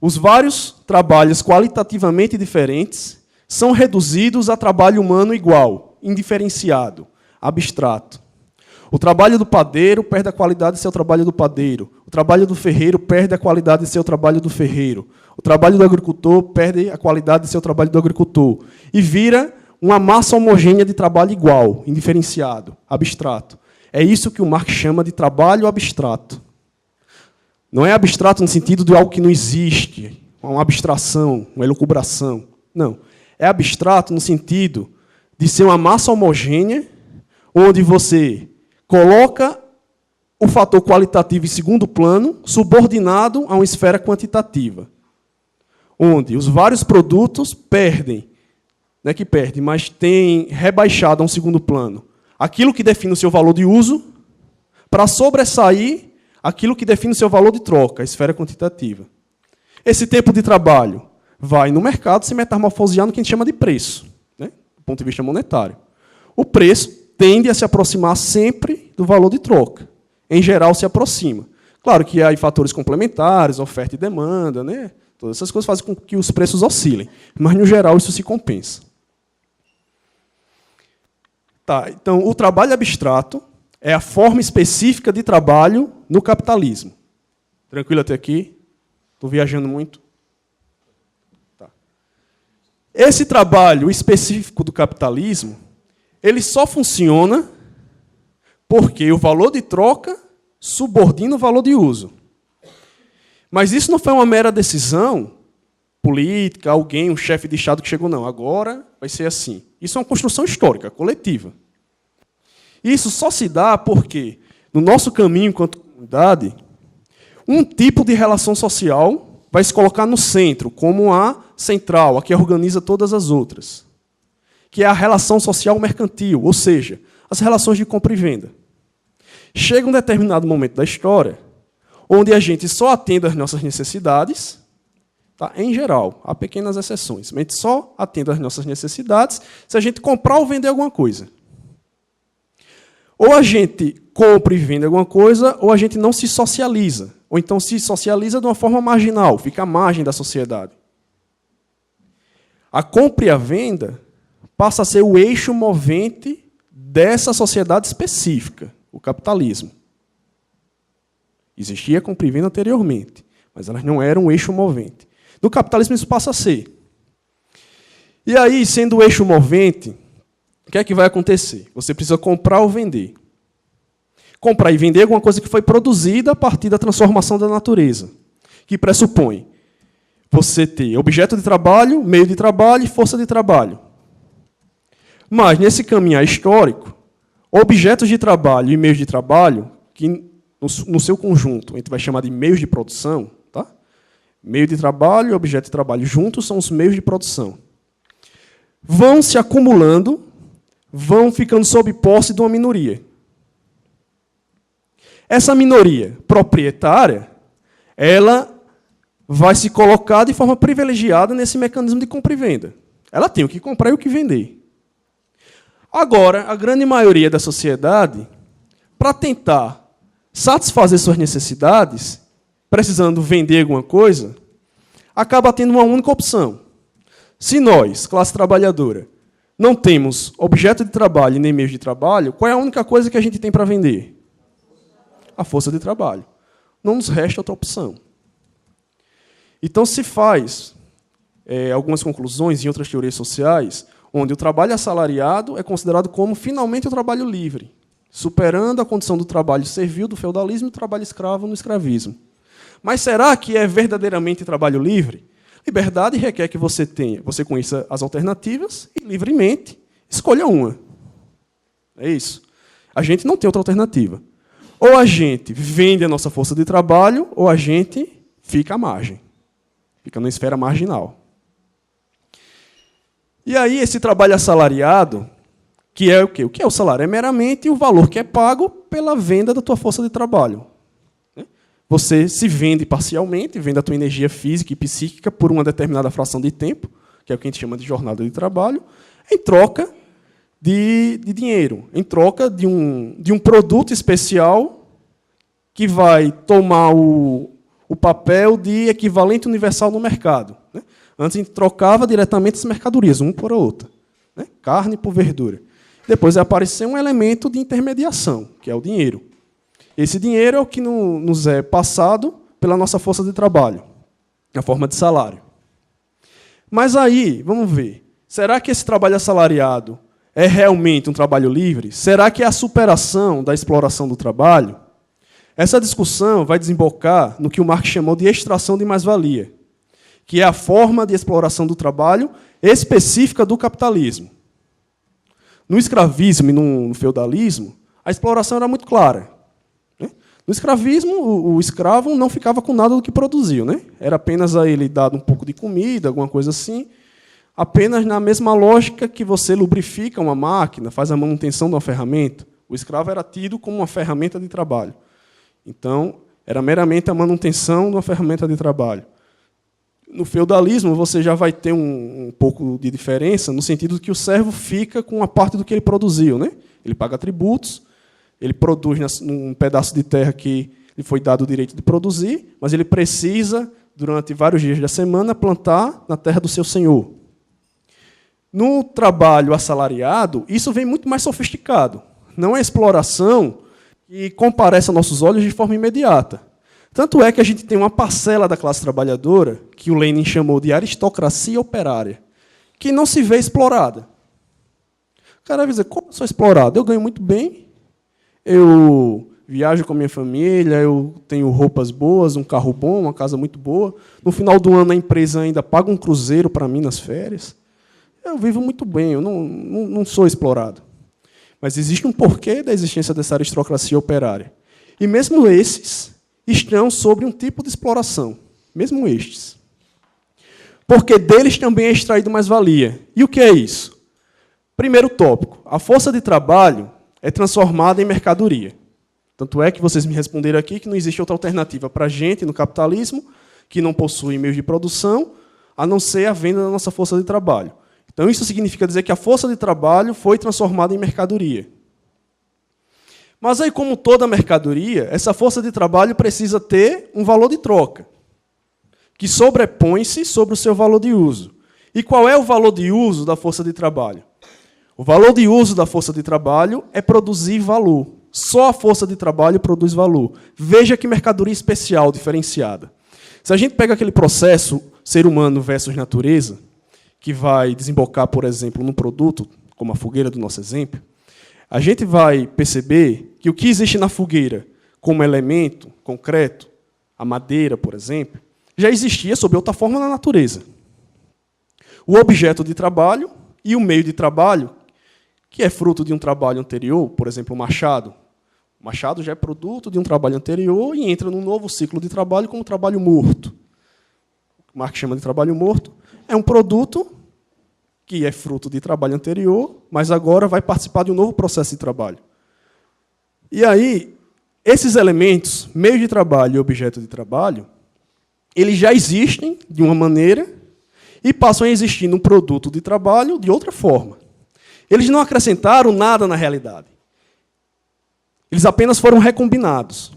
Os vários trabalhos qualitativamente diferentes são reduzidos a trabalho humano igual, indiferenciado, abstrato. O trabalho do padeiro perde a qualidade de seu trabalho do padeiro. O trabalho do ferreiro perde a qualidade de seu trabalho do ferreiro. O trabalho do agricultor perde a qualidade de seu trabalho do agricultor. E vira uma massa homogênea de trabalho igual, indiferenciado, abstrato. É isso que o Marx chama de trabalho abstrato. Não é abstrato no sentido de algo que não existe, uma abstração, uma elucubração. Não. É abstrato no sentido de ser uma massa homogênea, onde você coloca o fator qualitativo em segundo plano, subordinado a uma esfera quantitativa, onde os vários produtos perdem, não é que perdem, mas têm rebaixado a um segundo plano aquilo que define o seu valor de uso, para sobressair aquilo que define o seu valor de troca, a esfera quantitativa. Esse tempo de trabalho vai no mercado se metamorfosear no que a gente chama de preço, né, do ponto de vista monetário. O preço tende a se aproximar sempre do valor de troca. Em geral, se aproxima. Claro que há fatores complementares, oferta e demanda, né? Todas essas coisas fazem com que os preços oscilem, mas, no geral, isso se compensa. Tá, então, o trabalho abstrato é a forma específica de trabalho no capitalismo. Tranquilo até aqui? Estou viajando muito? Tá. Esse trabalho específico do capitalismo, ele só funciona porque o valor de troca subordina o valor de uso. Mas isso não foi uma mera decisão política, alguém, um chefe de Estado que chegou, não, agora vai ser assim. Isso é uma construção histórica, coletiva. Isso só se dá porque, no nosso caminho enquanto comunidade, um tipo de relação social vai se colocar no centro, como a central, a que organiza todas as outras, que é a relação social mercantil, ou seja, as relações de compra e venda. Chega um determinado momento da história onde a gente só atende às nossas necessidades, tá? Em geral, há pequenas exceções, mas a gente só atende às nossas necessidades se a gente comprar ou vender alguma coisa. Ou a gente compra e vende alguma coisa, ou a gente não se socializa, ou então se socializa de uma forma marginal, fica à margem da sociedade. A compra e a venda passa a ser o eixo movente dessa sociedade específica, o capitalismo. Existia compra e venda anteriormente, mas elas não eram o eixo movente. No capitalismo isso passa a ser. E aí, sendo o eixo movente, o que é que vai acontecer? Você precisa comprar ou vender. Comprar e vender é alguma coisa que foi produzida a partir da transformação da natureza, que pressupõe você ter objeto de trabalho, meio de trabalho e força de trabalho. Mas, nesse caminhar histórico, objetos de trabalho e meios de trabalho, que no seu conjunto a gente vai chamar de meios de produção, tá? Meio de trabalho e objeto de trabalho juntos são os meios de produção. Vão se acumulando, vão ficando sob posse de uma minoria. Essa minoria proprietária, ela vai se colocar de forma privilegiada nesse mecanismo de compra e venda. Ela tem o que comprar e o que vender. Agora, a grande maioria da sociedade, para tentar satisfazer suas necessidades, precisando vender alguma coisa, acaba tendo uma única opção. Se nós, classe trabalhadora, não temos objeto de trabalho nem meio de trabalho, qual é a única coisa que a gente tem para vender? A força de trabalho. Não nos resta outra opção. Então, se faz algumas conclusões em outras teorias sociais, onde o trabalho assalariado é considerado como, finalmente, o trabalho livre, superando a condição do trabalho servil do feudalismo e do trabalho escravo no escravismo. Mas será que é verdadeiramente trabalho livre? Liberdade requer que você conheça as alternativas e, livremente, escolha uma. É isso. A gente não tem outra alternativa. Ou a gente vende a nossa força de trabalho, ou a gente fica à margem. Fica na esfera marginal. E aí, esse trabalho assalariado, que é o quê? O que é o salário? É meramente o valor que é pago pela venda da tua força de trabalho. Você se vende parcialmente, vende a tua energia física e psíquica por uma determinada fração de tempo, que é o que a gente chama de jornada de trabalho, em troca de dinheiro, em troca de um produto especial que vai tomar o papel de equivalente universal no mercado. Antes a gente trocava diretamente as mercadorias, uma por outra, carne por verdura. Depois vai aparecer um elemento de intermediação, que é o dinheiro. Esse dinheiro é o que nos é passado pela nossa força de trabalho, na forma de salário. Mas aí, vamos ver, Será que esse trabalho assalariado é realmente um trabalho livre? Será que é a superação da exploração do trabalho? Essa discussão vai desembocar no que o Marx chamou de extração de mais-valia, que é a forma de exploração do trabalho específica do capitalismo. No escravismo e no feudalismo, a exploração era muito clara. No escravismo, o escravo não ficava com nada do que produziu. Era apenas a ele dado um pouco de comida, alguma coisa assim, apenas na mesma lógica que você lubrifica uma máquina, faz a manutenção de uma ferramenta. O escravo era tido como uma ferramenta de trabalho. Então, era meramente a manutenção de uma ferramenta de trabalho. No feudalismo, você já vai ter um pouco de diferença, no sentido de que o servo fica com a parte do que ele produziu. Ele paga tributos, ele produz num pedaço de terra que lhe foi dado o direito de produzir, mas ele precisa, durante vários dias da semana, plantar na terra do seu senhor. No trabalho assalariado, isso vem muito mais sofisticado. Não é exploração que comparece a nossos olhos de forma imediata. Tanto é que a gente tem uma parcela da classe trabalhadora, que o Lenin chamou de aristocracia operária, que não se vê explorada. O cara vai dizer, como eu sou explorado? Eu ganho muito bem, eu viajo com a minha família, eu tenho roupas boas, um carro bom, uma casa muito boa. No final do ano, a empresa ainda paga um cruzeiro para mim nas férias. Eu vivo muito bem, eu não sou explorado. Mas existe um porquê da existência dessa aristocracia operária. E mesmo esses estão sobre um tipo de exploração, mesmo estes. Porque deles também é extraído mais-valia. E o que é isso? Primeiro tópico, a força de trabalho é transformada em mercadoria. Tanto é que vocês me responderam aqui que não existe outra alternativa para a gente no capitalismo, que não possui meios de produção, a não ser a venda da nossa força de trabalho. Então, isso significa dizer que a força de trabalho foi transformada em mercadoria. Mas aí, como toda mercadoria, essa força de trabalho precisa ter um valor de troca, que sobrepõe-se sobre o seu valor de uso. E qual é o valor de uso da força de trabalho? O valor de uso da força de trabalho é produzir valor. Só a força de trabalho produz valor. Veja que mercadoria especial, diferenciada. Se a gente pega aquele processo ser humano versus natureza, que vai desembocar, por exemplo, num produto, como a fogueira do nosso exemplo, a gente vai perceber que o que existe na fogueira como elemento concreto, a madeira, por exemplo, já existia sob outra forma na natureza. O objeto de trabalho e o meio de trabalho, que é fruto de um trabalho anterior, por exemplo, o machado. O machado já é produto de um trabalho anterior e entra num novo ciclo de trabalho como trabalho morto. O Marx chama de trabalho morto. É um produto que é fruto de trabalho anterior, mas agora vai participar de um novo processo de trabalho. E aí, esses elementos, meio de trabalho e objeto de trabalho, eles já existem de uma maneira e passam a existir num produto de trabalho de outra forma. Eles não acrescentaram nada na realidade. Eles apenas foram recombinados.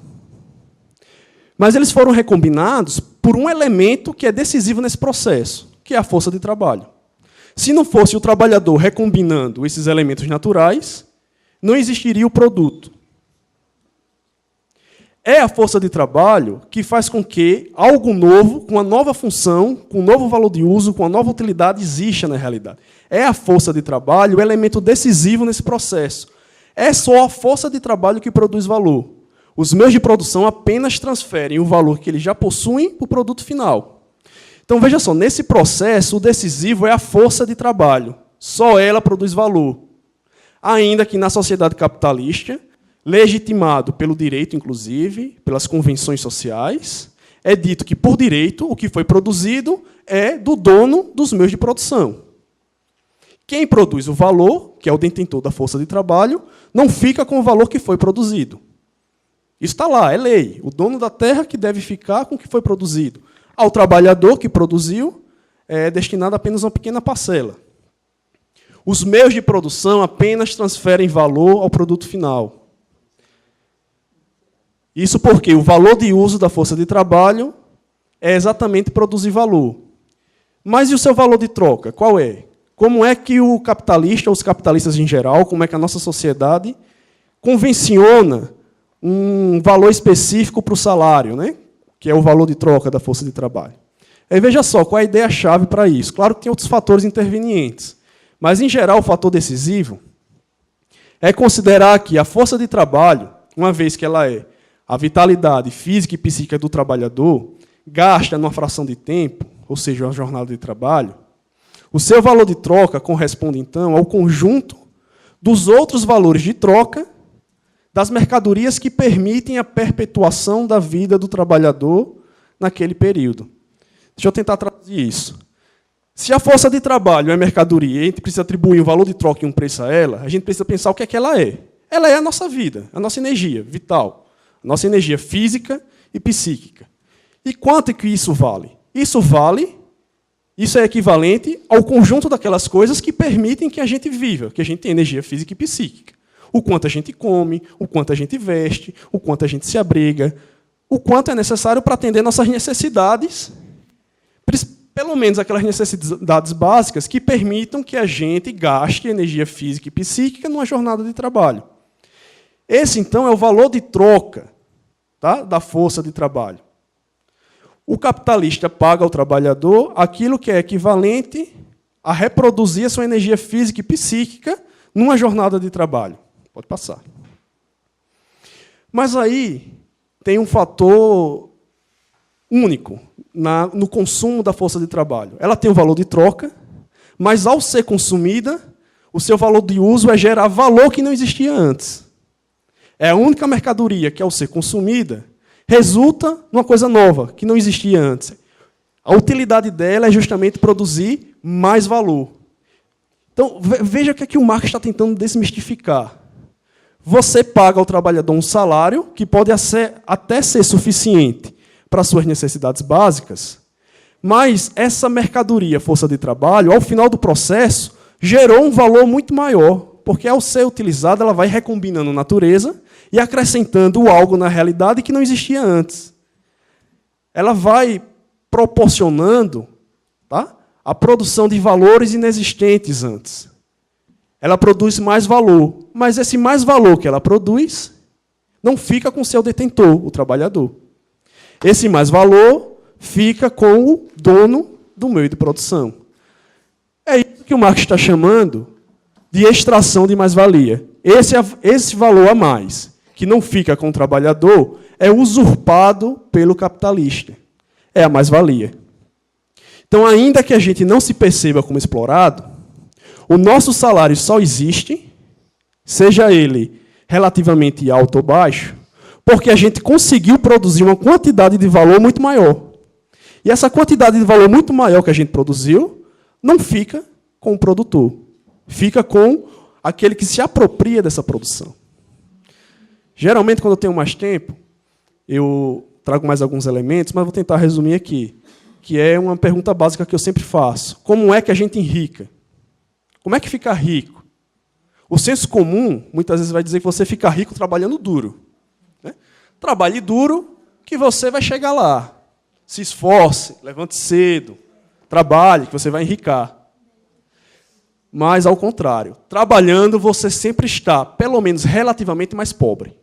Mas eles foram recombinados por um elemento que é decisivo nesse processo, que é a força de trabalho. Se não fosse o trabalhador recombinando esses elementos naturais, não existiria o produto. É a força de trabalho que faz com que algo novo, com uma nova função, com um novo valor de uso, com uma nova utilidade, exista na realidade. É a força de trabalho o elemento decisivo nesse processo. É só a força de trabalho que produz valor. Os meios de produção apenas transferem o valor que eles já possuem para o produto final. Então, veja só, nesse processo, o decisivo é a força de trabalho. Só ela produz valor. Ainda que na sociedade capitalista, legitimado pelo direito, inclusive, pelas convenções sociais, é dito que, por direito, o que foi produzido é do dono dos meios de produção. Quem produz o valor, que é o detentor da força de trabalho, não fica com o valor que foi produzido. Isso está lá, é lei. O dono da terra que deve ficar com o que foi produzido. Ao trabalhador que produziu, é destinado apenas uma pequena parcela. Os meios de produção apenas transferem valor ao produto final. Isso porque o valor de uso da força de trabalho é exatamente produzir valor. Mas e o seu valor de troca? Qual é? Como é que o capitalista, os capitalistas em geral, como é que a nossa sociedade convenciona um valor específico para o salário, né? Que é o valor de troca da força de trabalho? Aí veja só, qual é a ideia-chave para isso? Claro que tem outros fatores intervenientes, Mas, em geral, o fator decisivo é considerar que a força de trabalho, uma vez que ela é a vitalidade física e psíquica do trabalhador, gasta numa fração de tempo, ou seja, uma jornada de trabalho, o seu valor de troca corresponde, então, ao conjunto dos outros valores de troca das mercadorias que permitem a perpetuação da vida do trabalhador naquele período. Deixa eu tentar traduzir isso. Se a força de trabalho é mercadoria e a gente precisa atribuir um valor de troca e um preço a ela, a gente precisa pensar o que é que ela é. Ela é a nossa vida, a nossa energia vital, a nossa energia física e psíquica. E quanto é que isso vale? Isso é equivalente ao conjunto daquelas coisas que permitem que a gente viva, que a gente tenha energia física e psíquica. O quanto a gente come, o quanto a gente veste, o quanto a gente se abriga, o quanto é necessário para atender nossas necessidades, pelo menos aquelas necessidades básicas que permitam que a gente gaste energia física e psíquica numa jornada de trabalho. Esse, então, é o valor de troca, tá, da força de trabalho. O capitalista paga ao trabalhador aquilo que é equivalente a reproduzir a sua energia física e psíquica numa jornada de trabalho. Pode passar. Mas aí tem um fator único no consumo da força de trabalho. Ela tem um valor de troca, mas, ao ser consumida, o seu valor de uso é gerar valor que não existia antes. É a única mercadoria que, ao ser consumida, resulta numa coisa nova, que não existia antes. A utilidade dela é justamente produzir mais valor. Então, veja o que é que o Marx está tentando desmistificar. Você paga ao trabalhador um salário que pode até ser suficiente para suas necessidades básicas, mas essa mercadoria, força de trabalho, ao final do processo, gerou um valor muito maior, porque, ao ser utilizada, ela vai recombinando natureza e acrescentando algo na realidade que não existia antes. Ela vai proporcionando, tá, a produção de valores inexistentes antes. Ela produz mais valor, mas esse mais valor que ela produz não fica com o seu detentor, o trabalhador. Esse mais valor fica com o dono do meio de produção. É isso que o Marx está chamando de extração de mais-valia. Esse valor a mais, que não fica com o trabalhador, é usurpado pelo capitalista. É a mais-valia. Então, ainda que a gente não se perceba como explorado, o nosso salário só existe, seja ele relativamente alto ou baixo, porque a gente conseguiu produzir uma quantidade de valor muito maior. E essa quantidade de valor muito maior que a gente produziu não fica com o produtor, fica com aquele que se apropria dessa produção. Geralmente, quando eu tenho mais tempo, eu trago mais alguns elementos, mas vou tentar resumir aqui, que é uma pergunta básica que eu sempre faço. Como é que a gente enrica? Como é que fica rico? O senso comum, muitas vezes, vai dizer que você fica rico trabalhando duro. Né? Trabalhe duro que você vai chegar lá. Se esforce, levante cedo, trabalhe, que você vai enricar. Mas, ao contrário, trabalhando você sempre está, pelo menos relativamente, mais pobre.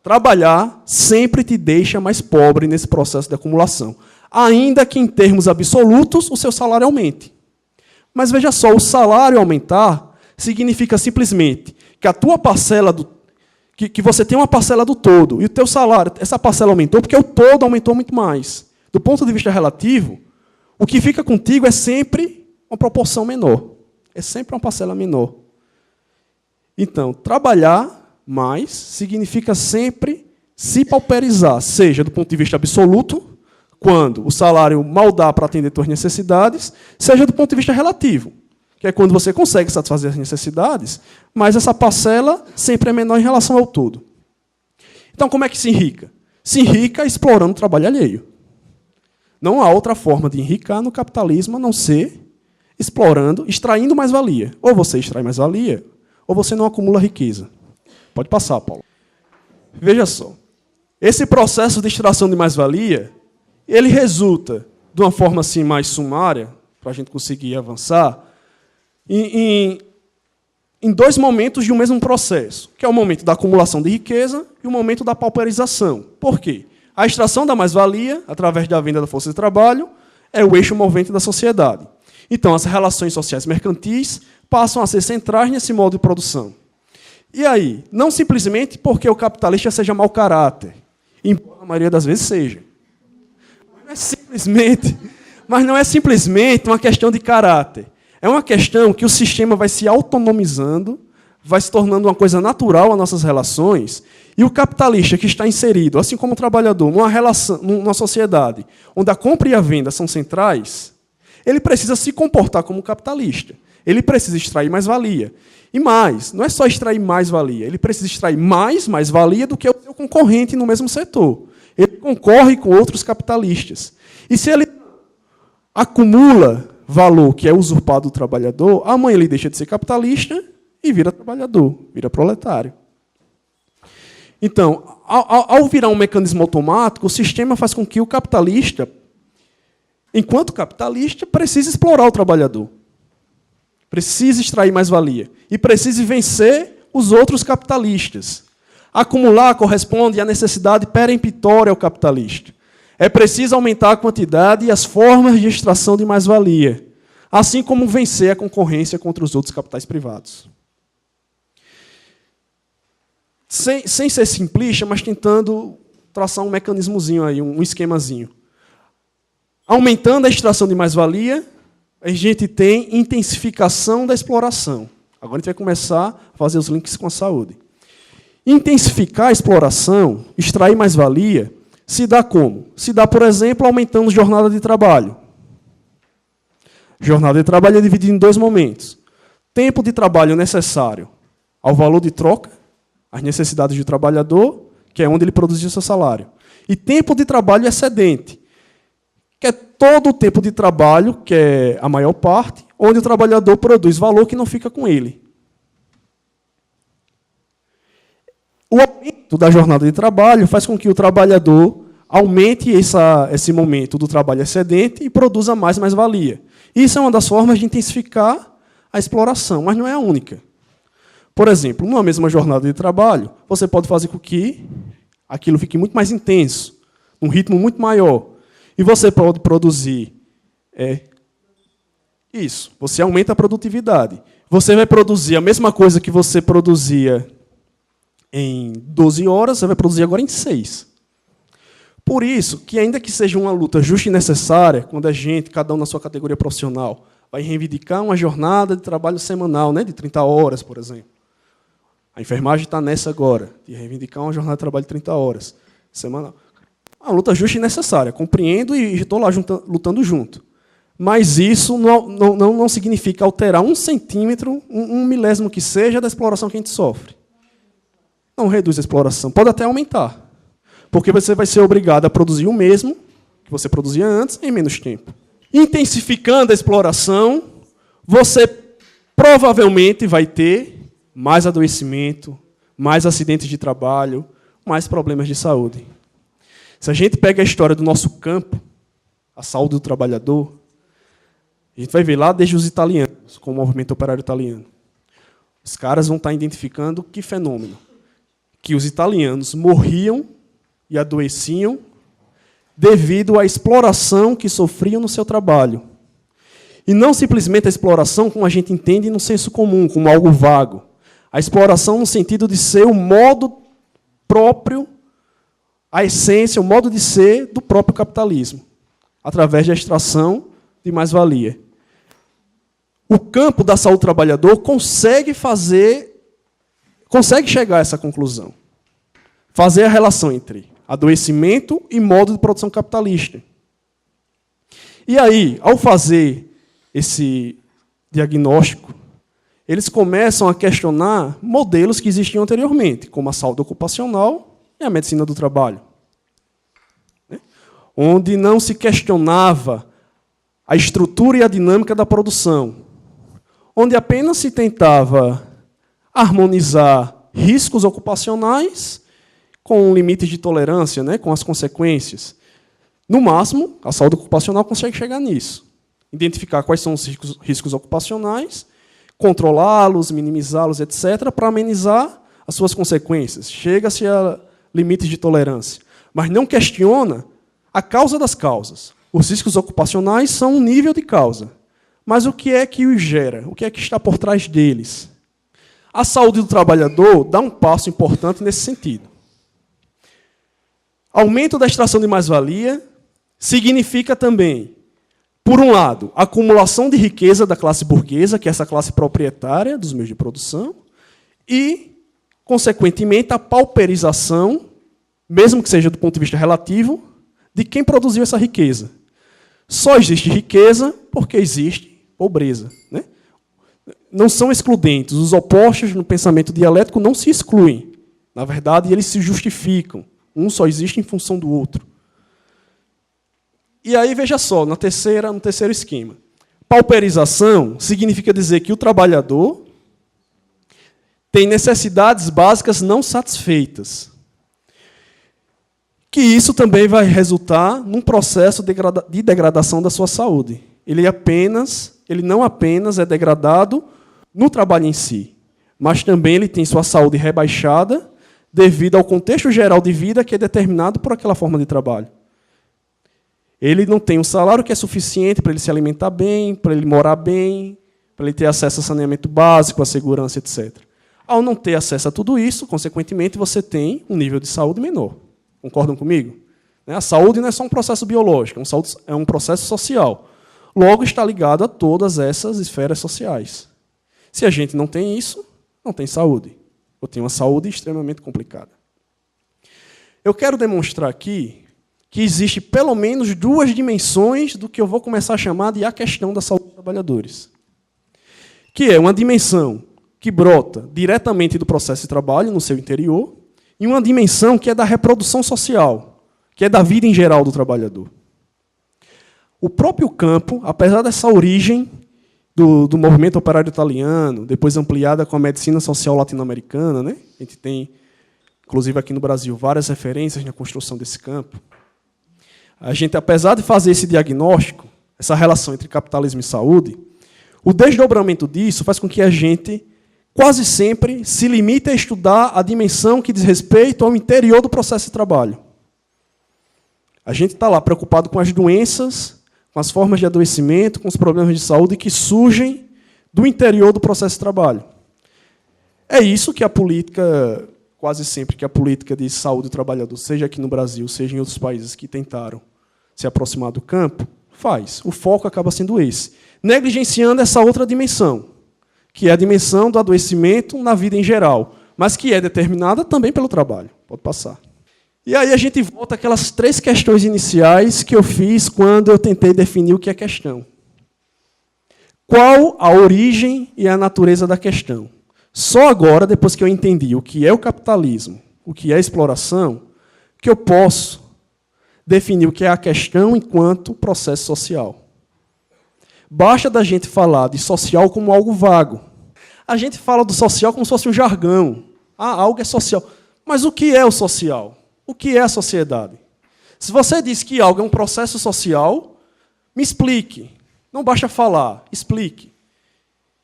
Trabalhar sempre te deixa mais pobre nesse processo de acumulação. Ainda que, em termos absolutos, o seu salário aumente. Mas veja só, o salário aumentar significa simplesmente que a tua parcela que você tem uma parcela do todo, e o teu salário, essa parcela aumentou porque o todo aumentou muito mais. Do ponto de vista relativo, o que fica contigo é sempre uma proporção menor. É sempre uma parcela menor. Então, trabalhar mais significa sempre se pauperizar, seja do ponto de vista absoluto, quando o salário mal dá para atender suas necessidades, seja do ponto de vista relativo, que é quando você consegue satisfazer as necessidades, mas essa parcela sempre é menor em relação ao todo. Então, como é que se enrica? Se enrica explorando o trabalho alheio. Não há outra forma de enricar no capitalismo a não ser explorando, extraindo mais-valia. Ou você extrai mais-valia, ou você não acumula riqueza. Pode passar, Paulo. Veja só. Esse processo de extração de mais-valia, ele resulta, de uma forma assim mais sumária, para a gente conseguir avançar, em dois momentos de um mesmo processo, que é o momento da acumulação de riqueza e o momento da pauperização. Por quê? A extração da mais-valia, através da venda da força de trabalho, é o eixo movente da sociedade. Então, as relações sociais mercantis passam a ser centrais nesse modo de produção. E aí, não simplesmente porque o capitalista seja mau caráter, embora a maioria das vezes seja. Mas não é simplesmente uma questão de caráter. É uma questão que o sistema vai se autonomizando, vai se tornando uma coisa natural às nossas relações, e o capitalista que está inserido, assim como o trabalhador, numa sociedade onde a compra e a venda são centrais, ele precisa se comportar como capitalista. Ele precisa extrair mais-valia. E mais, não é só extrair mais-valia, ele precisa extrair mais-valia do que o seu concorrente no mesmo setor. Ele concorre com outros capitalistas. E se ele acumula valor que é usurpado do trabalhador, amanhã ele deixa de ser capitalista e vira trabalhador, vira proletário. Então, ao virar um mecanismo automático, o sistema faz com que o capitalista, enquanto capitalista, precise explorar o trabalhador. Precisa extrair mais-valia. E precise vencer os outros capitalistas. Acumular corresponde à necessidade peremptória ao capitalista. É preciso aumentar a quantidade e as formas de extração de mais-valia, assim como vencer a concorrência contra os outros capitais privados. Sem ser simplista, mas tentando traçar um mecanismozinho aí, um esquemazinho. Aumentando a extração de mais-valia, a gente tem intensificação da exploração. Agora a gente vai começar a fazer os links com a saúde. Intensificar a exploração, extrair mais-valia, se dá como? Se dá, por exemplo, aumentando a jornada de trabalho. Jornada de trabalho é dividida em dois momentos. Tempo de trabalho necessário ao valor de troca, as necessidades do trabalhador, que é onde ele produzia o seu salário. E tempo de trabalho excedente, que é todo o tempo de trabalho, que é a maior parte, onde o trabalhador produz valor que não fica com ele. O aumento da jornada de trabalho faz com que o trabalhador aumente esse momento do trabalho excedente e produza mais-valia. Isso é uma das formas de intensificar a exploração, mas não é a única. Por exemplo, numa mesma jornada de trabalho, você pode fazer com que aquilo fique muito mais intenso, num ritmo muito maior. E você pode produzir isso. Você aumenta a produtividade. Você vai produzir a mesma coisa que você produzia em 12 horas, você vai produzir agora em 6. Por isso, que ainda que seja uma luta justa e necessária, quando a gente, cada um na sua categoria profissional, vai reivindicar uma jornada de trabalho semanal, né, de 30 horas, por exemplo. A enfermagem está nessa agora, de reivindicar uma jornada de trabalho de 30 horas semanal. Uma luta justa e necessária, compreendo e estou lá lutando junto. Mas isso não significa alterar 1 centímetro, um milésimo que seja, da exploração que a gente sofre. Não reduz a exploração, pode até aumentar. Porque você vai ser obrigado a produzir o mesmo que você produzia antes em menos tempo. Intensificando a exploração, você provavelmente vai ter mais adoecimento, mais acidentes de trabalho, mais problemas de saúde. Se a gente pega a história do nosso campo, a saúde do trabalhador, a gente vai ver lá desde os italianos, com o movimento operário italiano. Os caras vão estar identificando que fenômeno? Que os italianos morriam e adoeciam devido à exploração que sofriam no seu trabalho. E não simplesmente a exploração como a gente entende no senso comum, como algo vago. A exploração no sentido de ser o modo próprio, a essência, o modo de ser do próprio capitalismo, através da extração de mais-valia. O campo da saúde do trabalhador consegue chegar a essa conclusão. Fazer a relação entre adoecimento e modo de produção capitalista. E aí, ao fazer esse diagnóstico, eles começam a questionar modelos que existiam anteriormente, como a saúde ocupacional e a medicina do trabalho, onde não se questionava a estrutura e a dinâmica da produção, onde apenas se tentava harmonizar riscos ocupacionais com limites de tolerância, com as consequências. No máximo, a saúde ocupacional consegue chegar nisso. Identificar quais são os riscos ocupacionais, controlá-los, minimizá-los, etc., para amenizar as suas consequências. Chega-se a limites de tolerância. Mas não questiona a causa das causas. Os riscos ocupacionais são um nível de causa. Mas o que é que os gera? O que é que está por trás deles? A saúde do trabalhador dá um passo importante nesse sentido. Aumento da extração de mais-valia significa também, por um lado, a acumulação de riqueza da classe burguesa, que é essa classe proprietária dos meios de produção, e, consequentemente, a pauperização, mesmo que seja do ponto de vista relativo, de quem produziu essa riqueza. Só existe riqueza porque existe pobreza, né? Não são excludentes. Os opostos no pensamento dialético não se excluem. Na verdade, eles se justificam. Um só existe em função do outro. E aí, veja só, no terceiro esquema. Pauperização significa dizer que o trabalhador tem necessidades básicas não satisfeitas. Que isso também vai resultar num processo de degradação da sua saúde. Ele não apenas é degradado no trabalho em si, mas também ele tem sua saúde rebaixada devido ao contexto geral de vida que é determinado por aquela forma de trabalho. Ele não tem um salário que é suficiente para ele se alimentar bem, para ele morar bem, para ele ter acesso a saneamento básico, a segurança, etc. Ao não ter acesso a tudo isso, consequentemente, você tem um nível de saúde menor. Concordam comigo? A saúde não é só um processo biológico, é um processo social. Logo, está ligado a todas essas esferas sociais. Se a gente não tem isso, não tem saúde. Ou tem uma saúde extremamente complicada. Eu quero demonstrar aqui que existe pelo menos duas dimensões do que eu vou começar a chamar de a questão da saúde dos trabalhadores. Que é uma dimensão que brota diretamente do processo de trabalho no seu interior, e uma dimensão que é da reprodução social, que é da vida em geral do trabalhador. O próprio campo, apesar dessa origem do movimento operário italiano, depois ampliada com a medicina social latino-americana, né? A gente tem, inclusive aqui no Brasil, várias referências na construção desse campo. A gente, apesar de fazer esse diagnóstico, essa relação entre capitalismo e saúde, o desdobramento disso faz com que a gente quase sempre se limite a estudar a dimensão que diz respeito ao interior do processo de trabalho. A gente está lá preocupado com as doenças, com as formas de adoecimento, com os problemas de saúde que surgem do interior do processo de trabalho. É isso que a política, quase sempre que a política de saúde do trabalhador, seja aqui no Brasil, seja em outros países que tentaram se aproximar do campo, faz. O foco acaba sendo esse, negligenciando essa outra dimensão, que é a dimensão do adoecimento na vida em geral, mas que é determinada também pelo trabalho. Pode passar. E aí a gente volta àquelas 3 questões iniciais que eu fiz quando eu tentei definir o que é questão. Qual a origem e a natureza da questão? Só agora, depois que eu entendi o que é o capitalismo, o que é a exploração, que eu posso definir o que é a questão enquanto processo social. Basta da gente falar de social como algo vago. A gente fala do social como se fosse um jargão. Algo é social. Mas o que é o social? O que é a sociedade? Se você diz que algo é um processo social, me explique. Não basta falar, explique.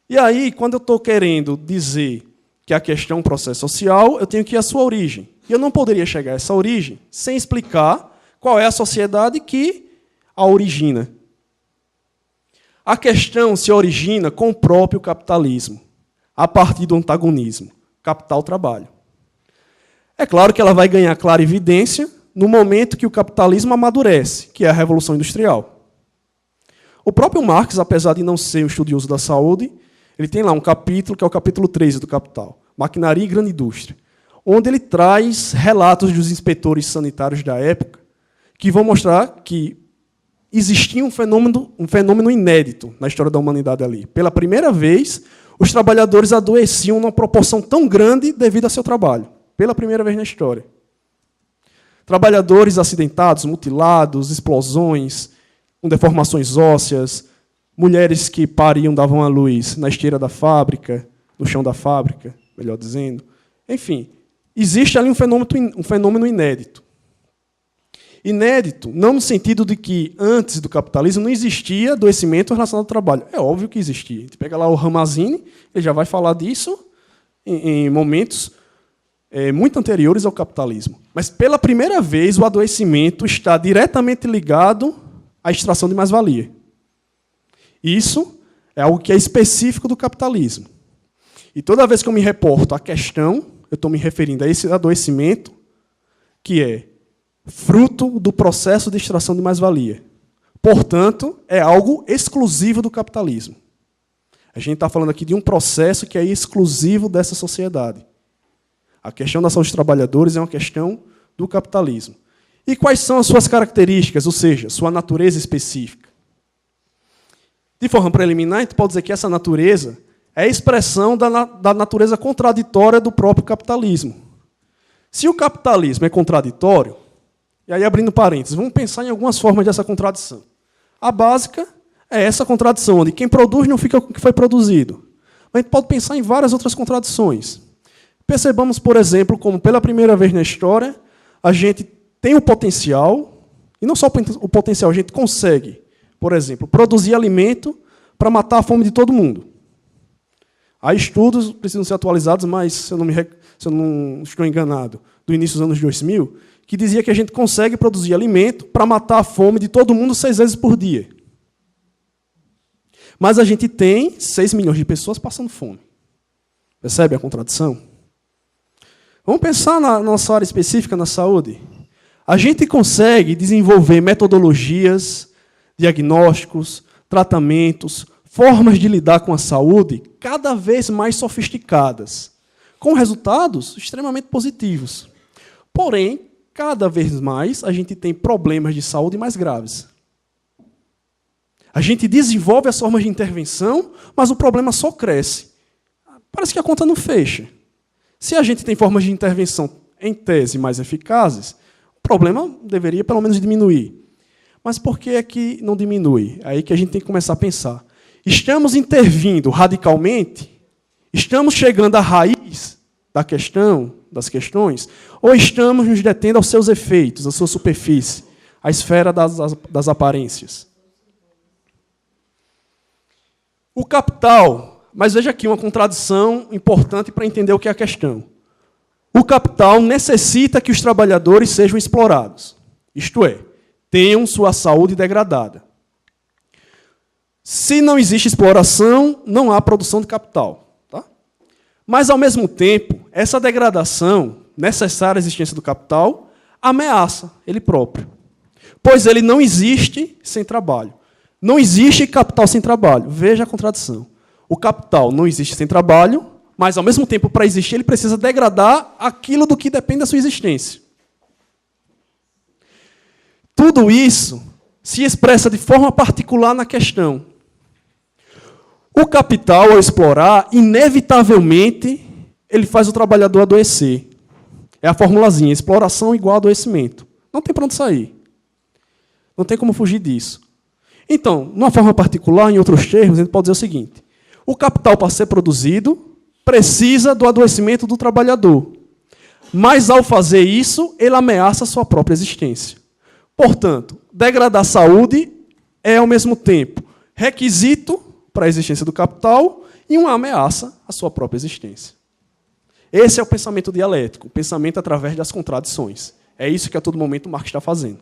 E aí, quando eu estou querendo dizer que a questão é um processo social, eu tenho que ir à sua origem. E eu não poderia chegar a essa origem sem explicar qual é a sociedade que a origina. A questão se origina com o próprio capitalismo, a partir do antagonismo, capital-trabalho. É claro que ela vai ganhar clara evidência no momento que o capitalismo amadurece, que é a Revolução Industrial. O próprio Marx, apesar de não ser um estudioso da saúde, ele tem lá um capítulo, que é o capítulo 13 do Capital, Maquinaria e Grande Indústria, onde ele traz relatos dos inspetores sanitários da época, que vão mostrar que existia um fenômeno inédito na história da humanidade ali. Pela primeira vez, os trabalhadores adoeciam numa proporção tão grande devido ao seu trabalho. Pela primeira vez na história. Trabalhadores acidentados, mutilados, explosões, com deformações ósseas, mulheres que pariam, davam à luz na esteira da fábrica, no chão da fábrica, melhor dizendo. Enfim, existe ali um fenômeno inédito. Inédito, não no sentido de que antes do capitalismo não existia adoecimento relacionado ao trabalho. É óbvio que existia. A gente pega lá o Ramazzini, ele já vai falar disso em momentos muito anteriores ao capitalismo. Mas, pela primeira vez, o adoecimento está diretamente ligado à extração de mais-valia. Isso É algo que é específico do capitalismo. E toda vez que eu me reporto à questão, eu estou me referindo a esse adoecimento que é fruto do processo de extração de mais-valia. Portanto, é algo exclusivo do capitalismo. A gente está falando aqui de um processo que é exclusivo dessa sociedade. A questão da saúde dos trabalhadores é uma questão do capitalismo. E quais são as suas características, ou seja, sua natureza específica? De forma preliminar, a gente pode dizer que essa natureza é a expressão da natureza contraditória do próprio capitalismo. Se o capitalismo é contraditório, e aí abrindo parênteses, vamos pensar em algumas formas dessa contradição. A básica é essa contradição, onde quem produz não fica com o que foi produzido. Mas a gente pode pensar em várias outras contradições. Percebamos, por exemplo, como pela primeira vez na história, a gente tem o potencial, e não só o potencial, a gente consegue, por exemplo, produzir alimento para matar a fome de todo mundo. Há estudos, precisam ser atualizados, mas, se eu não estou enganado, do início dos anos 2000, que dizia que a gente consegue produzir alimento para matar a fome de todo mundo 6 vezes por dia. Mas a gente tem 6 milhões de pessoas passando fome. Percebe a contradição? Vamos pensar na nossa área específica, na saúde. A gente consegue desenvolver metodologias, diagnósticos, tratamentos, formas de lidar com a saúde cada vez mais sofisticadas, com resultados extremamente positivos. Porém, cada vez mais a gente tem problemas de saúde mais graves. A gente desenvolve as formas de intervenção, mas o problema só cresce. Parece que a conta não fecha. Se a gente tem formas de intervenção, em tese, mais eficazes, o problema deveria, pelo menos, diminuir. Mas por que é que não diminui? É aí que a gente tem que começar a pensar. Estamos intervindo radicalmente? Estamos chegando à raiz da questão, das questões? Ou estamos nos detendo aos seus efeitos, à sua superfície, à esfera das aparências? O capital, mas veja aqui uma contradição importante para entender o que é a questão. O capital necessita que os trabalhadores sejam explorados, isto é, tenham sua saúde degradada. Se não existe exploração, não há produção de capital. Tá? Mas, ao mesmo tempo, essa degradação necessária à existência do capital ameaça ele próprio, pois ele não existe sem trabalho. Não existe capital sem trabalho. Veja a contradição. O capital não existe sem trabalho, mas, ao mesmo tempo, para existir, ele precisa degradar aquilo do que depende da sua existência. Tudo isso se expressa de forma particular na questão. O capital, ao explorar, inevitavelmente, ele faz o trabalhador adoecer. É a formulazinha, exploração igual adoecimento. Não tem para onde sair. Não tem como fugir disso. Então, de uma forma particular, em outros termos, a gente pode dizer o seguinte: o capital, para ser produzido, precisa do adoecimento do trabalhador. Mas, ao fazer isso, ele ameaça a sua própria existência. Portanto, degradar a saúde é, ao mesmo tempo, requisito para a existência do capital e uma ameaça à sua própria existência. Esse é o pensamento dialético, o pensamento através das contradições. É isso que a todo momento Marx está fazendo.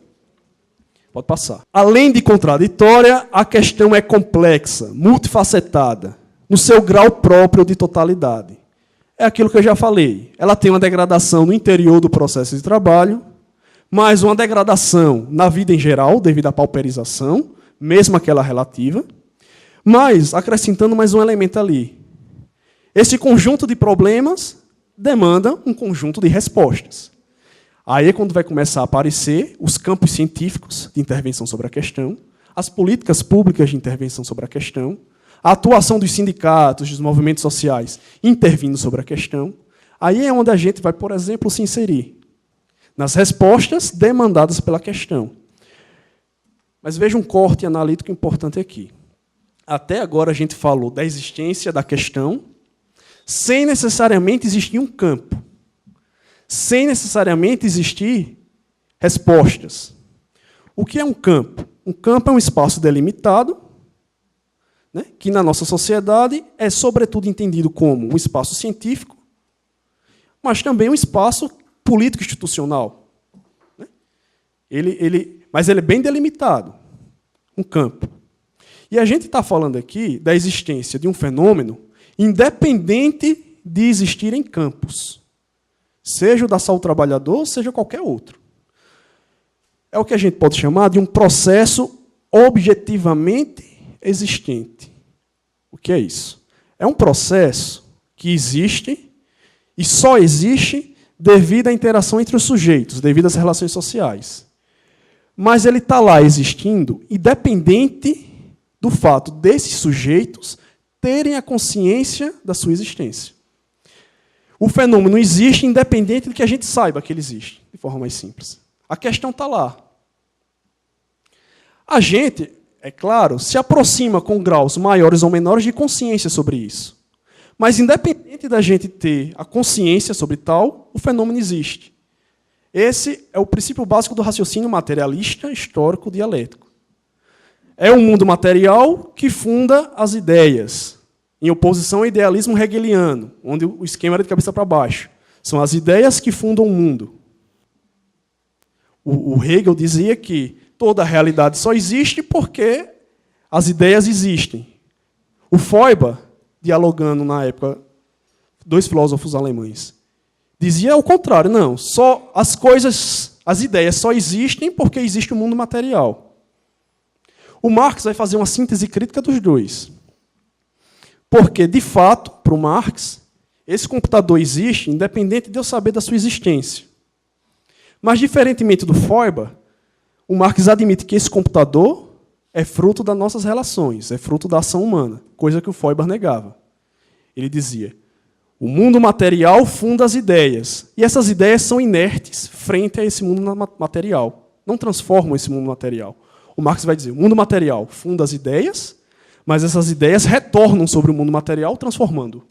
Pode passar. Além de contraditória, a questão é complexa, multifacetada, no seu grau próprio de totalidade. É aquilo que eu já falei. Ela tem uma degradação no interior do processo de trabalho, mas uma degradação na vida em geral, devido à pauperização, mesmo aquela relativa, mas acrescentando mais um elemento ali. Esse conjunto de problemas demanda um conjunto de respostas. Aí é quando vai começar a aparecer os campos científicos de intervenção sobre a questão, as políticas públicas de intervenção sobre a questão, a atuação dos sindicatos, dos movimentos sociais intervindo sobre a questão. Aí é onde a gente vai, por exemplo, se inserir nas respostas demandadas pela questão. Mas veja um corte analítico importante aqui. Até agora a gente falou da existência da questão sem necessariamente existir um campo, sem necessariamente existir respostas. O que é um campo? Um campo é um espaço delimitado, né, que na nossa sociedade é sobretudo entendido como um espaço científico, mas também um espaço político-institucional. Né? Mas ele é bem delimitado, um campo. E a gente está falando aqui da existência de um fenômeno independente de existir em campos, seja o da saúde do trabalhador, seja qualquer outro. É o que a gente pode chamar de um processo objetivamente existente. O que é isso? É um processo que existe e só existe devido à interação entre os sujeitos, devido às relações sociais. Mas ele está lá existindo independente do fato desses sujeitos terem a consciência da sua existência. O fenômeno existe independente de que a gente saiba que ele existe, de forma mais simples. A questão está lá. A gente, é claro, se aproxima com graus maiores ou menores de consciência sobre isso. Mas, independente da gente ter a consciência sobre tal, o fenômeno existe. Esse é o princípio básico do raciocínio materialista, histórico, dialético. É o mundo material que funda as ideias, em oposição ao idealismo hegeliano, onde o esquema era de cabeça para baixo. São as ideias que fundam o mundo. O Hegel dizia que toda a realidade só existe porque as ideias existem. O Feuerbach, dialogando na época, dois filósofos alemães, dizia ao contrário, não, só as coisas, as ideias só existem porque existe o mundo material. O Marx vai fazer uma síntese crítica dos dois. Porque, de fato, para o Marx, esse computador existe independente de eu saber da sua existência. Mas, diferentemente do Feuerbach, o Marx admite que esse computador é fruto das nossas relações, é fruto da ação humana, coisa que o Feuerbach negava. Ele dizia, o mundo material funda as ideias, e essas ideias são inertes frente a esse mundo material, não transformam esse mundo material. O Marx vai dizer, o mundo material funda as ideias, mas essas ideias retornam sobre o mundo material, transformando.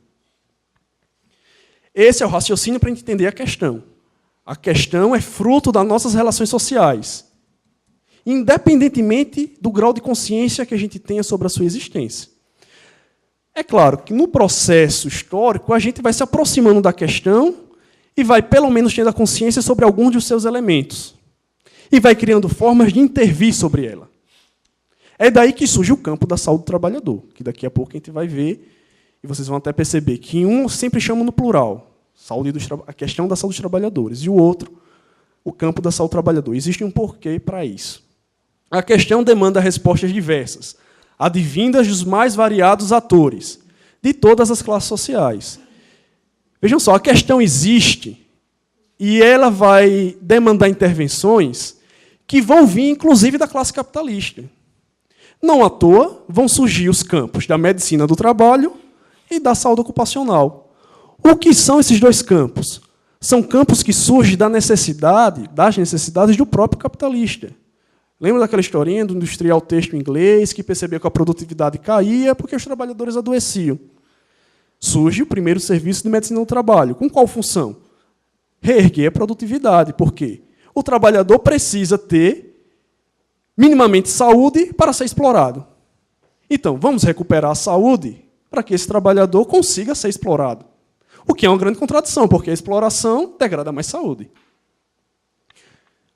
Esse é o raciocínio para a gente entender a questão. A questão é fruto das nossas relações sociais, independentemente do grau de consciência que a gente tenha sobre a sua existência. É claro que no processo histórico a gente vai se aproximando da questão e vai pelo menos tendo a consciência sobre alguns dos seus elementos. E vai criando formas de intervir sobre ela. É daí que surge o campo da saúde do trabalhador, que daqui a pouco a gente vai ver, e vocês vão até perceber que um sempre chama no plural, a questão da saúde dos trabalhadores, e o outro, o campo da saúde do trabalhador. Existe um porquê para isso. A questão demanda respostas diversas, advindas dos mais variados atores, de todas as classes sociais. Vejam só, a questão existe, e ela vai demandar intervenções que vão vir, inclusive, da classe capitalista. Não à toa vão surgir os campos da medicina do trabalho e da saúde ocupacional. O que são esses dois campos? São campos que surgem das necessidades do próprio capitalista. Lembra daquela historinha do industrial têxtil inglês que percebeu que a produtividade caía porque os trabalhadores adoeciam? Surge o primeiro serviço de medicina do trabalho. Com qual função? Reerguer a produtividade. Por quê? O trabalhador precisa ter minimamente saúde para ser explorado. Então, vamos recuperar a saúde para que esse trabalhador consiga ser explorado. O que é uma grande contradição, porque a exploração degrada mais saúde.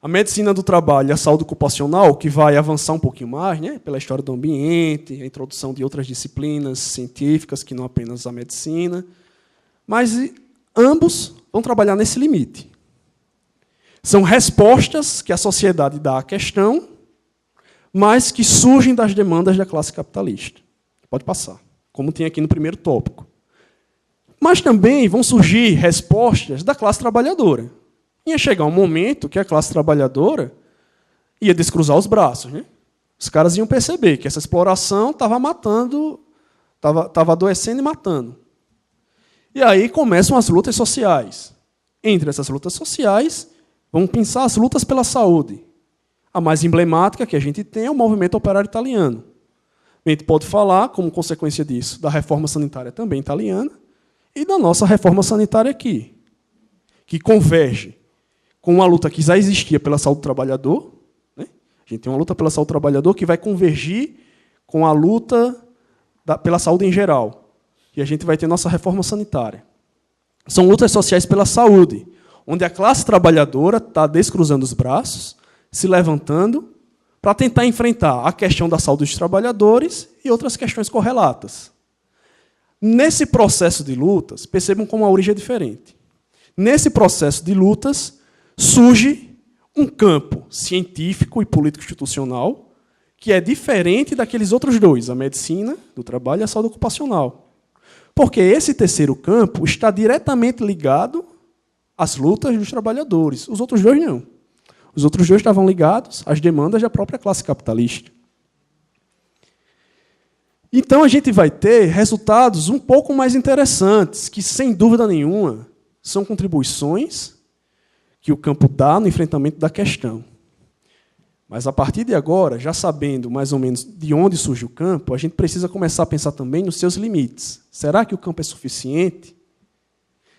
A medicina do trabalho e a saúde ocupacional, que vai avançar um pouquinho mais, né, pela história do ambiente, a introdução de outras disciplinas científicas, que não apenas a medicina, mas ambos vão trabalhar nesse limite. São respostas que a sociedade dá à questão, mas que surgem das demandas da classe capitalista. Pode passar, como tem aqui no primeiro tópico. Mas também vão surgir respostas da classe trabalhadora. Ia chegar um momento que a classe trabalhadora ia descruzar os braços. Né? Os caras iam perceber que essa exploração estava matando, estava adoecendo e matando. E aí começam as lutas sociais. Entre essas lutas sociais, vamos pensar as lutas pela saúde. A mais emblemática que a gente tem é o movimento operário italiano. A gente pode falar, como consequência disso, da reforma sanitária também italiana e da nossa reforma sanitária aqui, que converge com uma luta que já existia pela saúde do trabalhador. Né? A gente tem uma luta pela saúde do trabalhador que vai convergir com a luta pela saúde em geral. E a gente vai ter nossa reforma sanitária. São lutas sociais pela saúde, onde a classe trabalhadora está descruzando os braços, se levantando, para tentar enfrentar a questão da saúde dos trabalhadores e outras questões correlatas. Nesse processo de lutas, percebam como a origem é diferente. Nesse processo de lutas, surge um campo científico e político-institucional que é diferente daqueles outros dois, a medicina do trabalho e a saúde ocupacional. Porque esse terceiro campo está diretamente ligado às lutas dos trabalhadores. Os outros dois não. Os outros dois estavam ligados às demandas da própria classe capitalista. Então, a gente vai ter resultados um pouco mais interessantes, que, sem dúvida nenhuma, são contribuições que o campo dá no enfrentamento da questão. Mas, a partir de agora, já sabendo mais ou menos de onde surge o campo, a gente precisa começar a pensar também nos seus limites. Será que o campo é suficiente?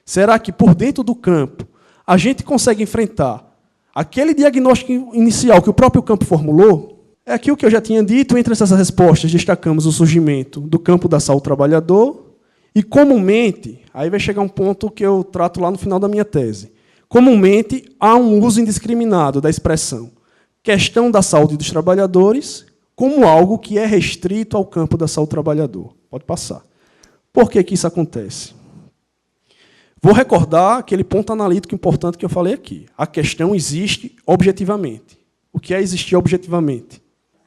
Será que, por dentro do campo, a gente consegue enfrentar aquele diagnóstico inicial que o próprio campo formulou? É aquilo que eu já tinha dito. Entre essas respostas, destacamos o surgimento do campo da saúde do trabalhador e, comumente, aí vai chegar um ponto que eu trato lá no final da minha tese, comumente há um uso indiscriminado da expressão questão da saúde dos trabalhadores como algo que é restrito ao campo da saúde do trabalhador. Pode passar. Por que isso acontece? Vou recordar aquele ponto analítico importante que eu falei aqui. A questão existe objetivamente. O que é existir objetivamente?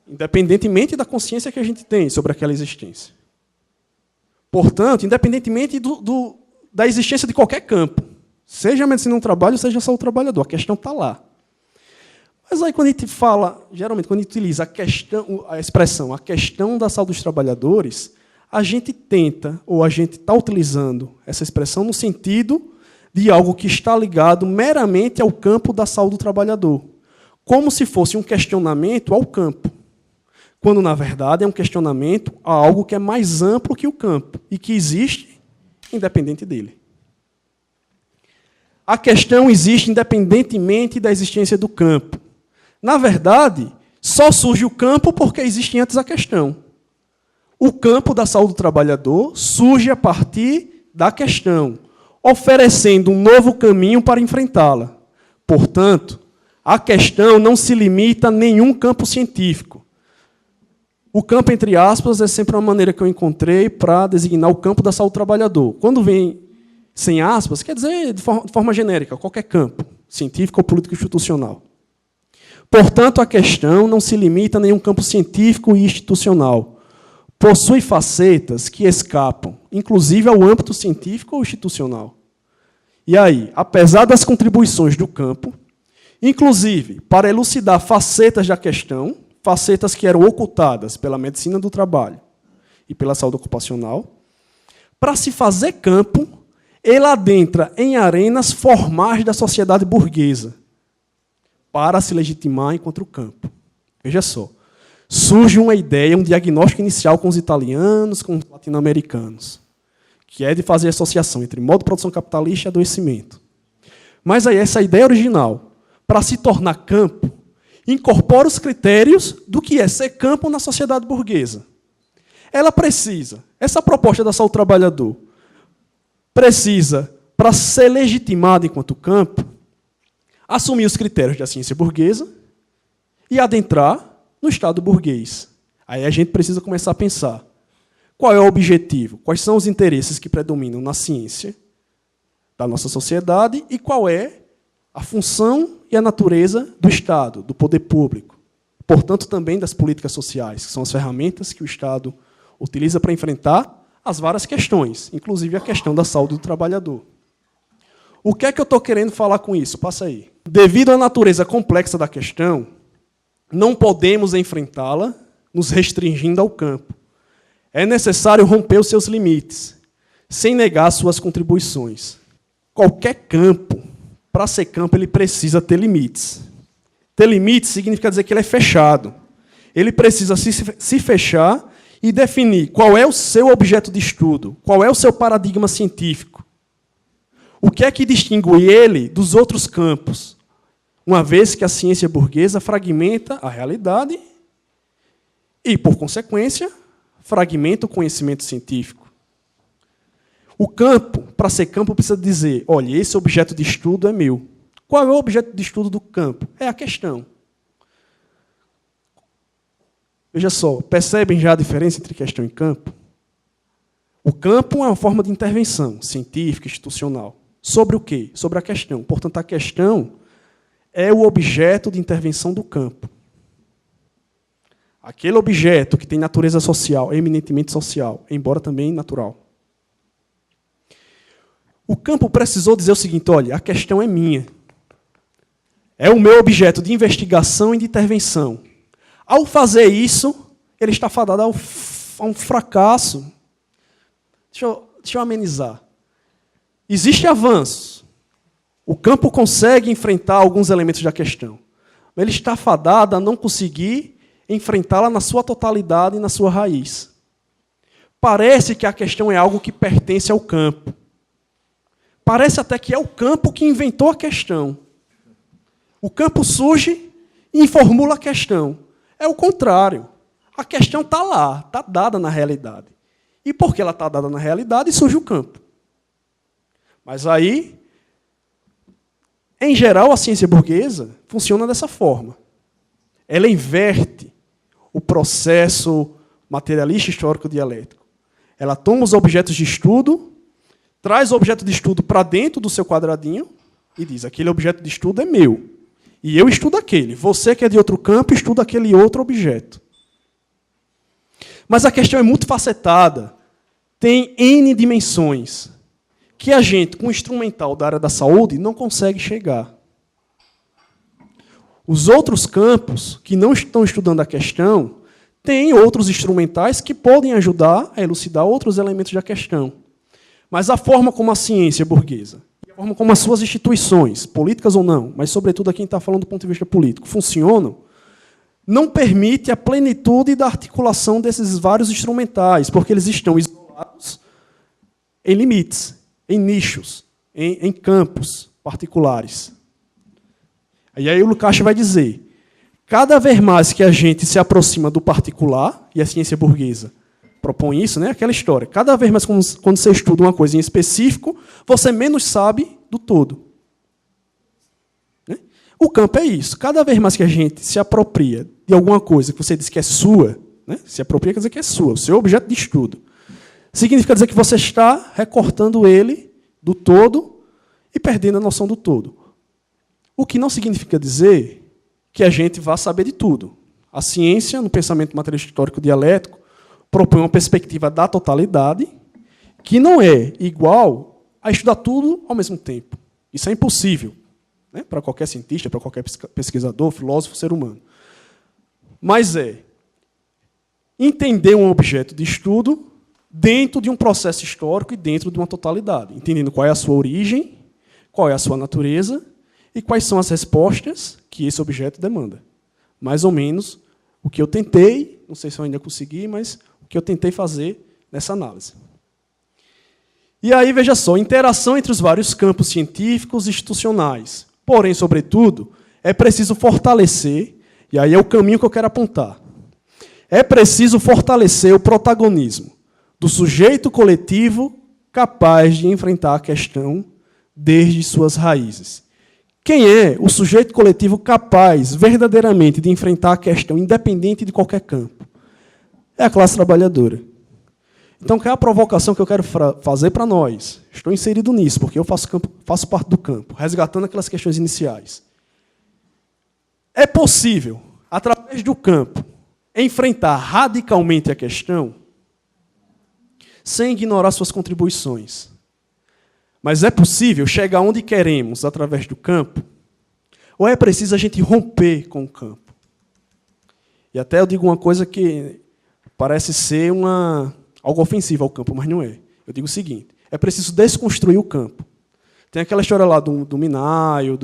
Independentemente da consciência que a gente tem sobre aquela existência. Portanto, independentemente da existência de qualquer campo, seja a medicina do trabalho, seja a saúde do trabalhador, a questão está lá. Mas aí, quando a gente fala, geralmente, quando a gente utiliza a expressão a questão da saúde dos trabalhadores, a gente tenta, ou a gente está utilizando essa expressão no sentido de algo que está ligado meramente ao campo da saúde do trabalhador, como se fosse um questionamento ao campo, quando, na verdade, é um questionamento a algo que é mais amplo que o campo e que existe independente dele. A questão existe independentemente da existência do campo. Na verdade, só surge o campo porque existe antes a questão. O campo da saúde do trabalhador surge a partir da questão, oferecendo um novo caminho para enfrentá-la. Portanto, a questão não se limita a nenhum campo científico. O campo, entre aspas, é sempre uma maneira que eu encontrei para designar o campo da saúde do trabalhador. Quando vem sem aspas, quer dizer de forma genérica, qualquer campo, científico ou político institucional. Portanto, a questão não se limita a nenhum campo científico e institucional. Possui facetas que escapam, inclusive, ao âmbito científico ou institucional. E aí, apesar das contribuições do campo, inclusive para elucidar facetas da questão, facetas que eram ocultadas pela medicina do trabalho e pela saúde ocupacional, para se fazer campo, ele adentra em arenas formais da sociedade burguesa, para se legitimar enquanto o campo. Veja só. Surge uma ideia, um diagnóstico inicial com os italianos, com os latino-americanos, que é de fazer associação entre modo de produção capitalista e adoecimento. Mas aí essa ideia original, para se tornar campo, incorpora os critérios do que é ser campo na sociedade burguesa. Ela precisa, essa proposta da saúde do trabalhador, precisa, para ser legitimada enquanto campo, assumir os critérios da ciência burguesa e adentrar no Estado burguês. Aí a gente precisa começar a pensar qual é o objetivo, quais são os interesses que predominam na ciência da nossa sociedade e qual é a função e a natureza do Estado, do poder público. Portanto, também das políticas sociais, que são as ferramentas que o Estado utiliza para enfrentar as várias questões, inclusive a questão da saúde do trabalhador. O que é que eu estou querendo falar com isso? Passa aí. Devido à natureza complexa da questão, não podemos enfrentá-la nos restringindo ao campo. É necessário romper os seus limites, sem negar suas contribuições. Qualquer campo, para ser campo, ele precisa ter limites. Ter limites significa dizer que ele é fechado. Ele precisa se fechar e definir qual é o seu objeto de estudo, qual é o seu paradigma científico. O que é que distingue ele dos outros campos? Uma vez que a ciência burguesa fragmenta a realidade e, por consequência, fragmenta o conhecimento científico. O campo, para ser campo, precisa dizer, olha, esse objeto de estudo é meu. Qual é o objeto de estudo do campo? É a questão. Veja só, percebem já a diferença entre questão e campo? O campo é uma forma de intervenção científica, institucional. Sobre o quê? Sobre a questão. Portanto, a questão é o objeto de intervenção do campo. Aquele objeto que tem natureza social, eminentemente social, embora também natural. O campo precisou dizer o seguinte: olha, a questão é minha. É o meu objeto de investigação e de intervenção. Ao fazer isso, ele está fadado a um fracasso. Deixa eu amenizar. Existe avanço. O campo consegue enfrentar alguns elementos da questão. Mas ele está fadado a não conseguir enfrentá-la na sua totalidade e na sua raiz. Parece que a questão é algo que pertence ao campo. Parece até que é o campo que inventou a questão. O campo surge e formula a questão. É o contrário. A questão está lá, está dada na realidade. E porque ela está dada na realidade, surge o campo. Mas aí, em geral, a ciência burguesa funciona dessa forma. Ela inverte o processo materialista histórico-dialético. Ela toma os objetos de estudo, traz o objeto de estudo para dentro do seu quadradinho e diz: aquele objeto de estudo é meu. E eu estudo aquele. Você que é de outro campo, estuda aquele outro objeto. Mas a questão é muito facetada. Tem N dimensões que a gente, com o instrumental da área da saúde, não consegue chegar. Os outros campos, que não estão estudando a questão, têm outros instrumentais que podem ajudar a elucidar outros elementos da questão. Mas a forma como a ciência burguesa, a forma como as suas instituições, políticas ou não, mas sobretudo a quem está falando do ponto de vista político, funcionam, não permite a plenitude da articulação desses vários instrumentais, porque eles estão isolados em limites, em nichos, em campos particulares. E aí o Lukács vai dizer: cada vez mais que a gente se aproxima do particular, e a ciência burguesa propõe isso, né? Aquela história. Cada vez mais quando você estuda uma coisa em específico, você menos sabe do todo. Né? O campo é isso. Cada vez mais que a gente se apropria de alguma coisa que você diz que é sua, né? Se apropria quer dizer que é sua, o seu objeto de estudo. Significa dizer que você está recortando ele do todo e perdendo a noção do todo. O que não significa dizer que a gente vá saber de tudo. A ciência, no pensamento materialista histórico dialético, propõe uma perspectiva da totalidade que não é igual a estudar tudo ao mesmo tempo. Isso é impossível, né, para qualquer cientista, para qualquer pesquisador, filósofo, ser humano. Mas é entender um objeto de estudo dentro de um processo histórico e dentro de uma totalidade, entendendo qual é a sua origem, qual é a sua natureza e quais são as respostas que esse objeto demanda. Mais ou menos o que eu tentei, não sei se eu ainda consegui, mas o que eu tentei fazer nessa análise. E aí, veja só, interação entre os vários campos científicos e institucionais. Porém, sobretudo, é preciso fortalecer, e aí é o caminho que eu quero apontar, é preciso fortalecer o protagonismo do sujeito coletivo capaz de enfrentar a questão desde suas raízes. Quem é o sujeito coletivo capaz, verdadeiramente, de enfrentar a questão, independente de qualquer campo? É a classe trabalhadora. Então, qual é a provocação que eu quero fazer para nós? Estou inserido nisso, porque eu faço parte do campo, resgatando aquelas questões iniciais. É possível, através do campo, enfrentar radicalmente a questão sem ignorar suas contribuições. Mas é possível chegar onde queremos através do campo? Ou é preciso a gente romper com o campo? E até eu digo uma coisa que parece ser algo ofensivo ao campo, mas não é. Eu digo o seguinte: é preciso desconstruir o campo. Tem aquela história lá do Minayo,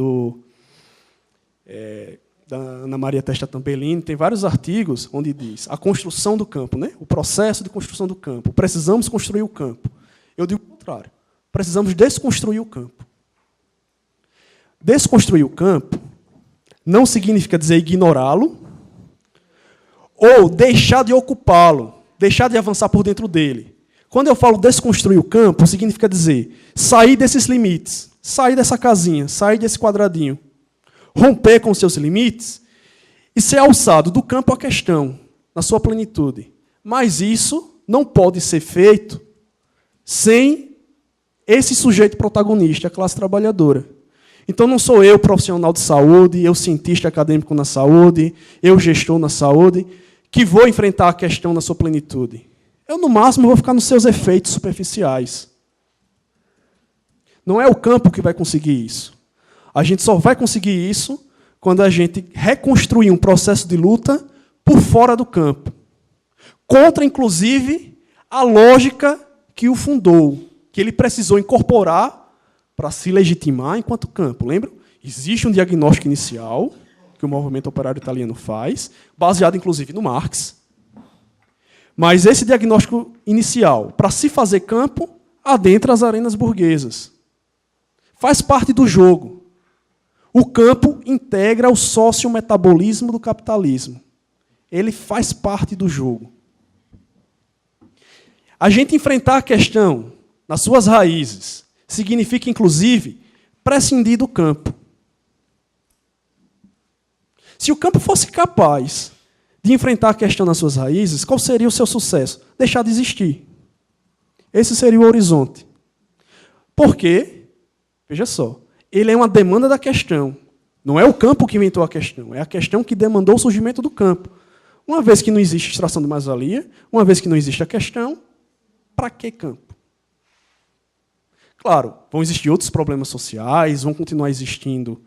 da Ana Maria Testa Tambellini, tem vários artigos onde diz a construção do campo, né? O processo de construção do campo. Precisamos construir o campo. Eu digo o contrário. Precisamos desconstruir o campo. Desconstruir o campo não significa dizer ignorá-lo ou deixar de ocupá-lo, deixar de avançar por dentro dele. Quando eu falo desconstruir o campo, significa dizer sair desses limites, sair dessa casinha, sair desse quadradinho, romper com seus limites e ser alçado do campo à questão, na sua plenitude. Mas isso não pode ser feito sem esse sujeito protagonista, a classe trabalhadora. Então não sou eu, profissional de saúde, eu, cientista acadêmico na saúde, eu, gestor na saúde, que vou enfrentar a questão na sua plenitude. Eu, no máximo, vou ficar nos seus efeitos superficiais. Não é o campo que vai conseguir isso. A gente só vai conseguir isso quando a gente reconstruir um processo de luta por fora do campo. Contra, inclusive, a lógica que o fundou, que ele precisou incorporar para se legitimar enquanto campo. Lembram? Existe um diagnóstico inicial que o movimento operário italiano faz, baseado, inclusive, no Marx. Mas esse diagnóstico inicial, para se fazer campo, adentra as arenas burguesas. Faz parte do jogo. O campo integra o sociometabolismo do capitalismo. Ele faz parte do jogo. A gente enfrentar a questão nas suas raízes significa, inclusive, prescindir do campo. Se o campo fosse capaz de enfrentar a questão nas suas raízes, qual seria o seu sucesso? Deixar de existir. Esse seria o horizonte. Por quê? Veja só, ele é uma demanda da questão. Não é o campo que inventou a questão, é a questão que demandou o surgimento do campo. Uma vez que não existe extração de mais-valia, uma vez que não existe a questão, para que campo? Claro, vão existir outros problemas sociais, vão continuar existindo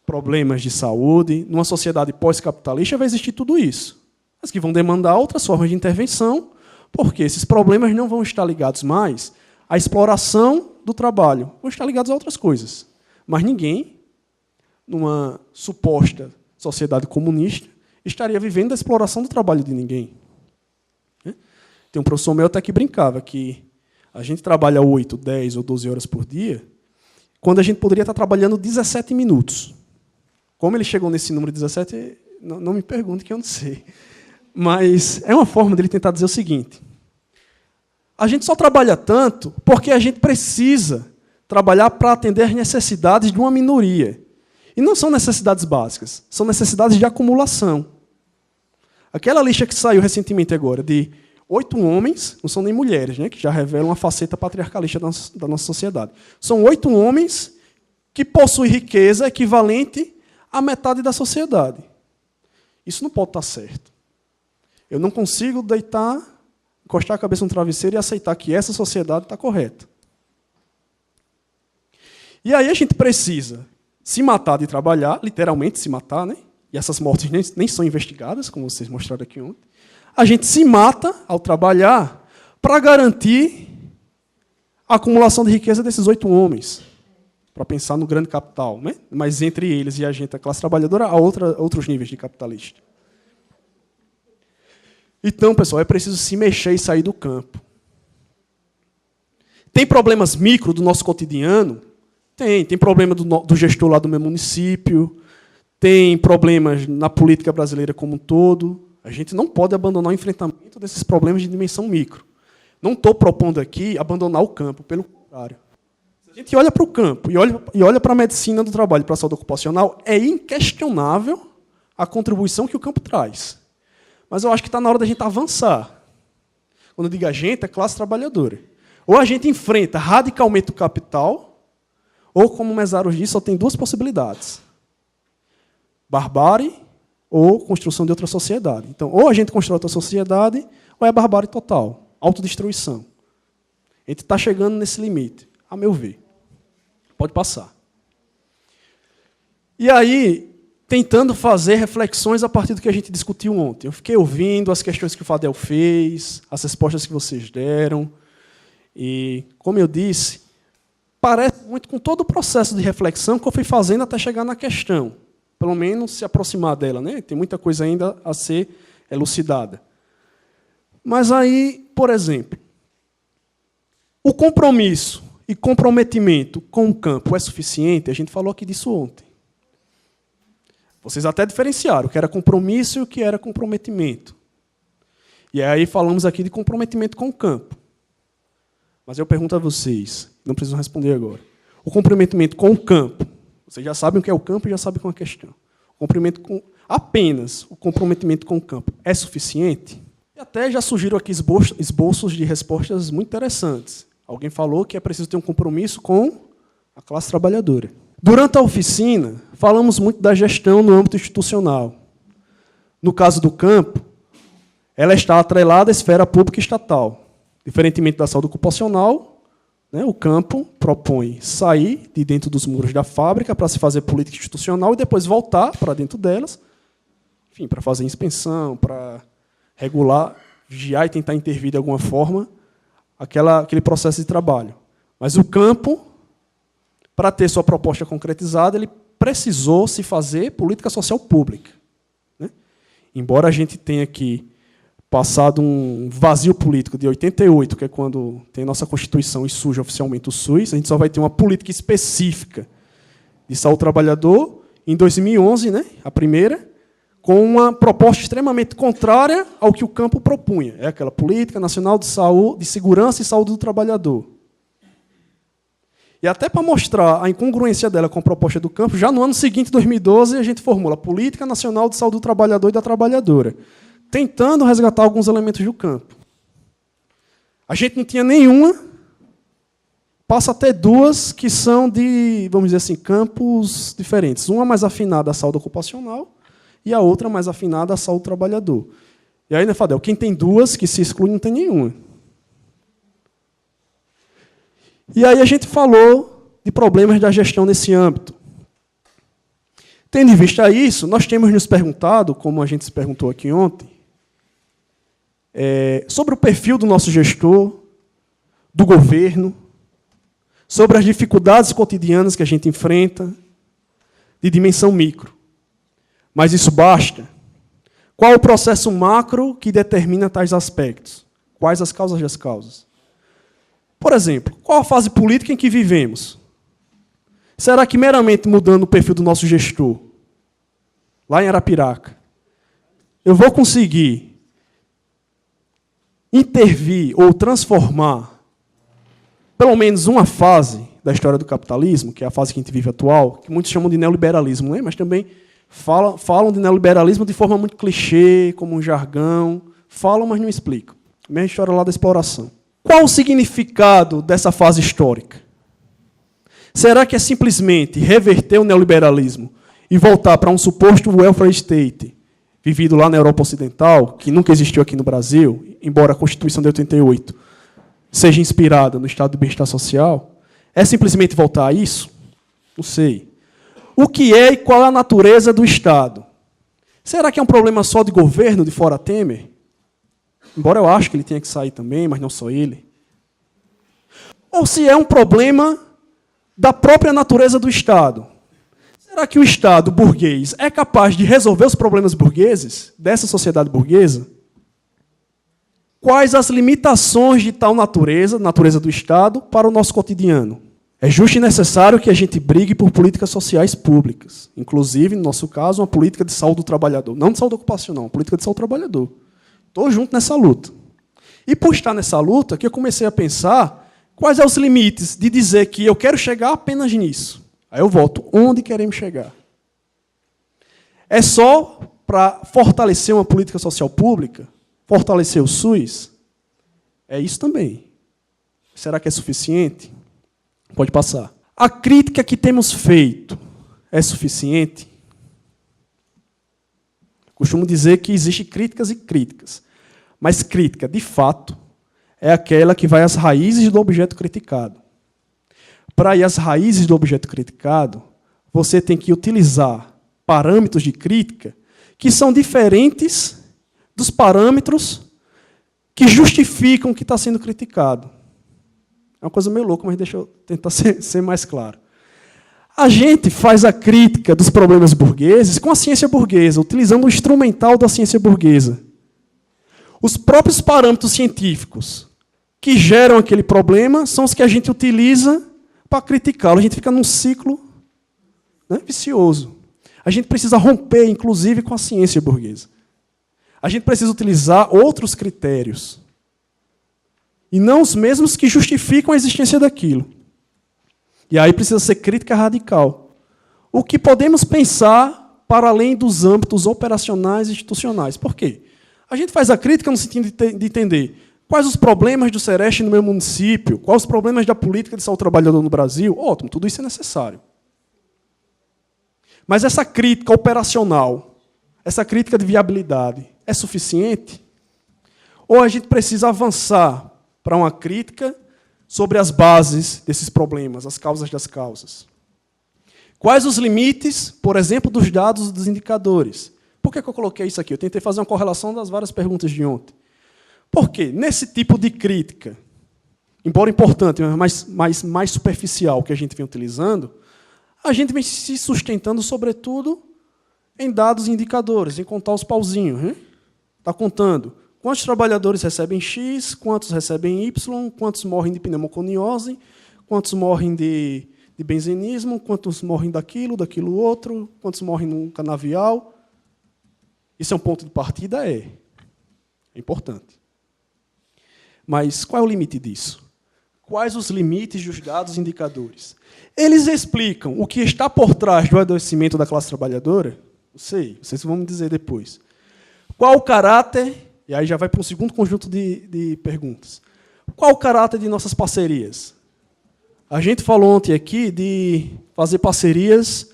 problemas de saúde. Numa sociedade pós-capitalista vai existir tudo isso. Mas que vão demandar outras formas de intervenção, porque esses problemas não vão estar ligados mais à exploração do trabalho, vão estar ligados a outras coisas. Mas ninguém, numa suposta sociedade comunista, estaria vivendo a exploração do trabalho de ninguém. Tem um professor meu até que brincava que a gente trabalha 8, 10 ou 12 horas por dia, quando a gente poderia estar trabalhando 17 minutos. Como ele chegou nesse número 17, não me pergunte, que eu não sei. Mas é uma forma dele tentar dizer o seguinte: a gente só trabalha tanto porque a gente precisa trabalhar para atender às necessidades de uma minoria. E não são necessidades básicas, são necessidades de acumulação. Aquela lista que saiu recentemente agora de 8 homens, não são nem mulheres, né, que já revelam a faceta patriarcalista da nossa sociedade. São 8 homens que possuem riqueza equivalente à metade da sociedade. Isso não pode estar certo. Eu não consigo deitar, encostar a cabeça no travesseiro e aceitar que essa sociedade está correta. E aí a gente precisa se matar de trabalhar, literalmente se matar, né? E essas mortes nem são investigadas, como vocês mostraram aqui ontem. A gente se mata ao trabalhar para garantir a acumulação de riqueza desses 8 homens, para pensar no grande capital, né? Mas entre eles e a gente, a classe trabalhadora, há outros níveis de capitalista. Então, pessoal, é preciso se mexer e sair do campo. Tem problemas micro do nosso cotidiano? Tem problema do gestor lá do meu município, tem problemas na política brasileira como um todo. A gente não pode abandonar o enfrentamento desses problemas de dimensão micro. Não estou propondo aqui abandonar o campo, pelo contrário. Se a gente olha para o campo e olha para a medicina do trabalho, para a saúde ocupacional, é inquestionável a contribuição que o campo traz. Mas eu acho que está na hora da gente avançar. Quando eu digo a gente, é classe trabalhadora. Ou a gente enfrenta radicalmente o capital, ou, como o Mesaros disse, só tem 2 possibilidades: barbárie ou construção de outra sociedade. Então, ou a gente constrói outra sociedade, ou é barbárie total, autodestruição. A gente está chegando nesse limite, a meu ver. Pode passar. E aí, tentando fazer reflexões a partir do que a gente discutiu ontem. Eu fiquei ouvindo as questões que o Fadel fez, as respostas que vocês deram, e, como eu disse, parece muito com todo o processo de reflexão que eu fui fazendo até chegar na questão. Pelo menos se aproximar dela, né? Tem muita coisa ainda a ser elucidada. Mas aí, por exemplo, o compromisso e comprometimento com o campo é suficiente? A gente falou aqui disso ontem. Vocês até diferenciaram o que era compromisso e o que era comprometimento. E aí falamos aqui de comprometimento com o campo. Mas eu pergunto a vocês, não precisam responder agora. O comprometimento com o campo, vocês já sabem o que é o campo e já sabem qual é a questão. apenas o comprometimento com o campo é suficiente? E até já surgiram aqui esboços de respostas muito interessantes. Alguém falou que é preciso ter um compromisso com a classe trabalhadora. Durante a oficina, falamos muito da gestão no âmbito institucional. No caso do campo, ela está atrelada à esfera pública e estatal. Diferentemente da saúde ocupacional, né, o campo propõe sair de dentro dos muros da fábrica para se fazer política institucional e depois voltar para dentro delas, enfim, para fazer inspeção, para regular, vigiar e tentar intervir de alguma forma aquele processo de trabalho. Mas o campo, para ter sua proposta concretizada, ele precisou se fazer política social pública. Né? Embora a gente tenha aqui passado um vazio político de 88, que é quando tem a nossa Constituição e surge oficialmente o SUS, a gente só vai ter uma política específica de saúde do trabalhador em 2011, né, a primeira, com uma proposta extremamente contrária ao que o campo propunha. É aquela Política Nacional de Saúde, de Segurança e Saúde do Trabalhador. E até para mostrar a incongruência dela com a proposta do campo, já no ano seguinte, 2012, a gente formula a Política Nacional de Saúde do Trabalhador e da Trabalhadora, tentando resgatar alguns elementos do campo. A gente não tinha nenhuma, passa a ter duas que são de, vamos dizer assim, campos diferentes. Uma mais afinada à saúde ocupacional e a outra mais afinada à saúde do trabalhador. E aí, né, Fadel, quem tem duas que se exclui não tem nenhuma. E aí a gente falou de problemas da gestão nesse âmbito. Tendo em vista isso, nós temos nos perguntado, como a gente se perguntou aqui ontem, sobre o perfil do nosso gestor, do governo, sobre as dificuldades cotidianas que a gente enfrenta, de dimensão micro. Mas isso basta? Qual o processo macro que determina tais aspectos? Quais as causas das causas? Por exemplo, qual a fase política em que vivemos? Será que meramente mudando o perfil do nosso gestor, lá em Arapiraca, eu vou conseguir intervir ou transformar pelo menos uma fase da história do capitalismo, que é a fase que a gente vive atual, que muitos chamam de neoliberalismo, né? Mas também falam de neoliberalismo de forma muito clichê, como um jargão, falam, mas não explicam. A mesma história lá da exploração. Qual o significado dessa fase histórica? Será que é simplesmente reverter o neoliberalismo e voltar para um suposto welfare state vivido lá na Europa Ocidental, que nunca existiu aqui no Brasil, embora a Constituição de 88 seja inspirada no Estado do Bem-Estar Social? É simplesmente voltar a isso? Não sei. O que é e qual é a natureza do Estado? Será que é um problema só de governo, de fora Temer? Embora eu ache que ele tenha que sair também, mas não só ele. Ou se é um problema da própria natureza do Estado? Será que o Estado burguês é capaz de resolver os problemas burgueses dessa sociedade burguesa? Quais as limitações de tal natureza do Estado, para o nosso cotidiano? É justo e necessário que a gente brigue por políticas sociais públicas. Inclusive, no nosso caso, uma política de saúde do trabalhador. Não de saúde ocupacional, uma política de saúde do trabalhador. Estou junto nessa luta. E por estar nessa luta, que eu comecei a pensar quais são os limites de dizer que eu quero chegar apenas nisso. Aí eu volto, onde queremos chegar? É só para fortalecer uma política social pública? Fortalecer o SUS? É isso também. Será que é suficiente? Pode passar. A crítica que temos feito é suficiente? Costumo dizer que existem críticas e críticas. Mas crítica, de fato, é aquela que vai às raízes do objeto criticado. Para ir às raízes do objeto criticado, você tem que utilizar parâmetros de crítica que são diferentes dos parâmetros que justificam o que está sendo criticado. É uma coisa meio louca, mas deixa eu tentar ser mais claro. A gente faz a crítica dos problemas burgueses com a ciência burguesa, utilizando o instrumental da ciência burguesa. Os próprios parâmetros científicos que geram aquele problema são os que a gente utiliza para criticá-lo. A gente fica num ciclo, né, vicioso. A gente precisa romper, inclusive, com a ciência burguesa. A gente precisa utilizar outros critérios. E não os mesmos que justificam a existência daquilo. E aí precisa ser crítica radical. O que podemos pensar para além dos âmbitos operacionais e institucionais. Por quê? A gente faz a crítica no sentido de entender quais os problemas do Sereste no meu município, quais os problemas da política de saúde do trabalhador no Brasil. Ótimo, tudo isso é necessário. Mas essa crítica operacional, essa crítica de viabilidade, é suficiente? Ou a gente precisa avançar para uma crítica sobre as bases desses problemas, as causas das causas? Quais os limites, por exemplo, dos dados dos indicadores? Por que eu coloquei isso aqui? Eu tentei fazer uma correlação das várias perguntas de ontem. Porque, nesse tipo de crítica, embora importante, mas mais superficial que a gente vem utilizando, a gente vem se sustentando, sobretudo, em dados e indicadores, em contar os pauzinhos. Está contando quantos trabalhadores recebem X, quantos recebem Y, quantos morrem de pneumoconiose, quantos morrem de benzenismo, quantos morrem daquilo outro, quantos morrem num canavial. Isso é um ponto de partida? É importante. Mas qual é o limite disso? Quais os limites dos dados e indicadores? Eles explicam o que está por trás do adoecimento da classe trabalhadora? Não sei, vocês vão me dizer depois. Qual o caráter, e aí já vai para um segundo conjunto de perguntas. Qual o caráter de nossas parcerias? A gente falou ontem aqui de fazer parcerias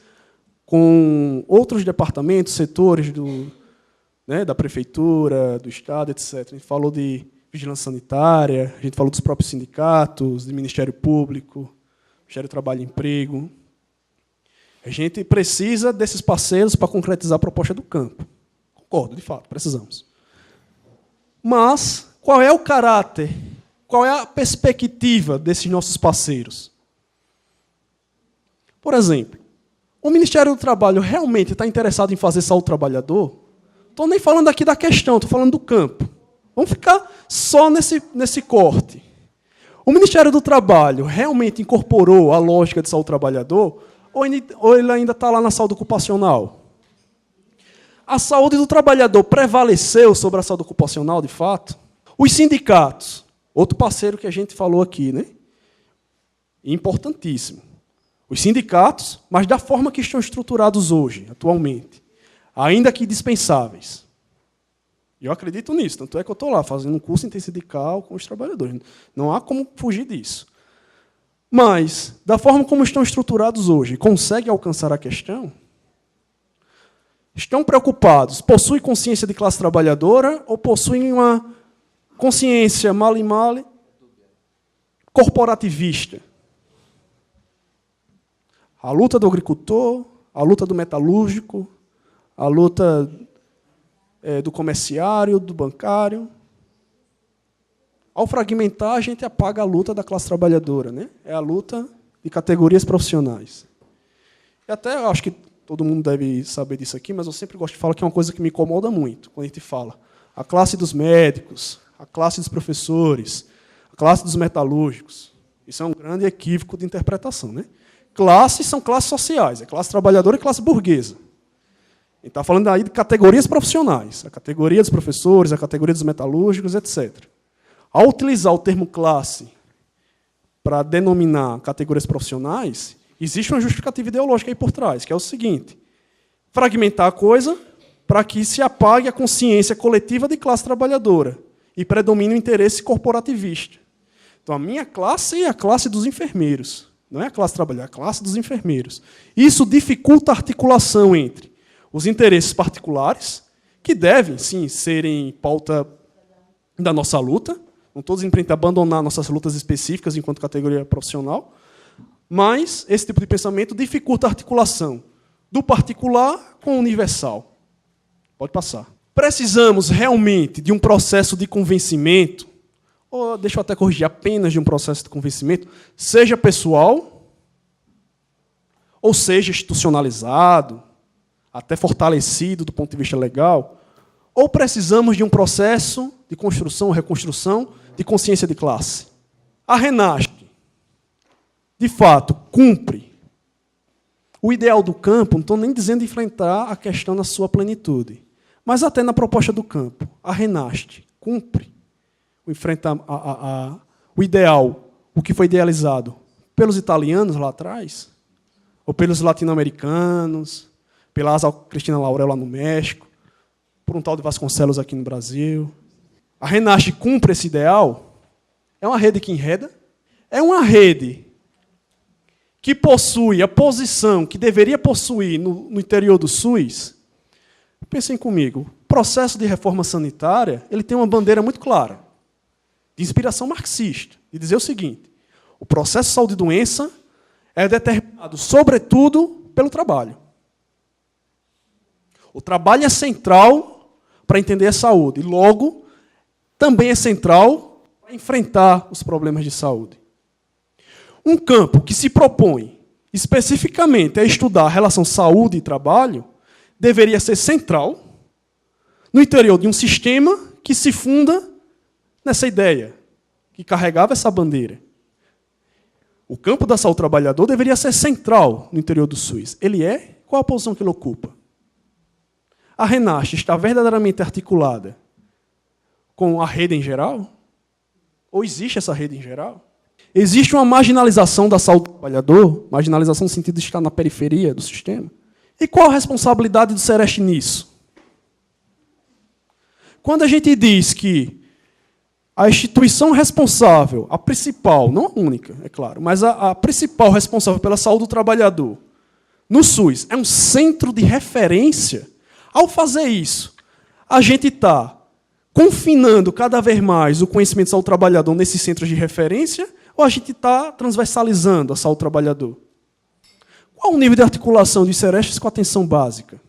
com outros departamentos, setores da prefeitura, do Estado, etc. A gente falou de vigilância sanitária, a gente falou dos próprios sindicatos, do Ministério Público, Ministério do Trabalho e Emprego. A gente precisa desses parceiros para concretizar a proposta do campo. Concordo, de fato, precisamos. Mas qual é o caráter, qual é a perspectiva desses nossos parceiros? Por exemplo, o Ministério do Trabalho realmente está interessado em fazer saúde do trabalhador? Estou nem falando aqui da questão, estou falando do campo. Vamos ficar só nesse corte. O Ministério do Trabalho realmente incorporou a lógica de saúde do trabalhador ou ele ainda está lá na saúde ocupacional? A saúde do trabalhador prevaleceu sobre a saúde ocupacional, de fato? Os sindicatos, outro parceiro que a gente falou aqui, né? Importantíssimo. Os sindicatos, mas da forma que estão estruturados hoje, atualmente, ainda que dispensáveis. Eu acredito nisso, tanto é que eu estou lá fazendo um curso intersindical com os trabalhadores. Não há como fugir disso. Mas, da forma como estão estruturados hoje, conseguem alcançar a questão? Estão preocupados? Possuem consciência de classe trabalhadora ou possuem uma consciência male corporativista? A luta do agricultor, a luta do metalúrgico, a luta do comerciário, do bancário. Ao fragmentar, a gente apaga a luta da classe trabalhadora, né? É a luta de categorias profissionais. E até eu acho que todo mundo deve saber disso aqui, mas eu sempre gosto de falar que é uma coisa que me incomoda muito, quando a gente fala a classe dos médicos, a classe dos professores, a classe dos metalúrgicos. Isso é um grande equívoco de interpretação, né? Classes são classes sociais, é classe trabalhadora e classe burguesa. A gente está falando aí de categorias profissionais, a categoria dos professores, a categoria dos metalúrgicos, etc. Ao utilizar o termo classe para denominar categorias profissionais, existe uma justificativa ideológica aí por trás, que é o seguinte: fragmentar a coisa para que se apague a consciência coletiva de classe trabalhadora e predomine o interesse corporativista. Então, a minha classe é a classe dos enfermeiros. Não é a classe trabalhadora, é a classe dos enfermeiros. Isso dificulta a articulação entre os interesses particulares, que devem, sim, serem pauta da nossa luta. Não estou dizendo para a gente abandonar nossas lutas específicas enquanto categoria profissional, mas esse tipo de pensamento dificulta a articulação do particular com o universal. Pode passar. Precisamos realmente de um processo de convencimento, ou deixa eu até corrigir, apenas de um processo de convencimento, seja pessoal, ou seja institucionalizado, até fortalecido do ponto de vista legal, ou precisamos de um processo de construção, reconstrução de consciência de classe? A Renasc, de fato, cumpre o ideal do campo, não estou nem dizendo enfrentar a questão na sua plenitude, mas até na proposta do campo, a Renasc cumpre o ideal, o que foi idealizado pelos italianos lá atrás, ou pelos latino-americanos, pela Asa Cristina Laurel lá no México, por um tal de Vasconcelos aqui no Brasil. A Renasce cumpre esse ideal? É uma rede que enreda? É uma rede que possui a posição que deveria possuir no interior do SUS? Pensem comigo, o processo de reforma sanitária ele tem uma bandeira muito clara, de inspiração marxista, de dizer o seguinte: o processo de saúde e doença é determinado, sobretudo, pelo trabalho. O trabalho é central para entender a saúde, e logo, também é central para enfrentar os problemas de saúde. Um campo que se propõe especificamente a estudar a relação saúde e trabalho deveria ser central no interior de um sistema que se funda nessa ideia, que carregava essa bandeira. O campo da saúde do trabalhador deveria ser central no interior do SUS. Ele é? Qual a posição que ele ocupa? A Renasce está verdadeiramente articulada com a rede em geral? Ou existe essa rede em geral? Existe uma marginalização da saúde do trabalhador, marginalização no sentido de estar na periferia do sistema? E qual a responsabilidade do Sereste nisso? Quando a gente diz que a instituição responsável, a principal, não a única, é claro, mas a principal responsável pela saúde do trabalhador no SUS é um centro de referência, ao fazer isso, a gente está confinando cada vez mais o conhecimento de saúde do trabalhador nesses centros de referência, ou a gente está transversalizando a saúde do trabalhador? Qual o nível de articulação dos Serestes com a atenção básica?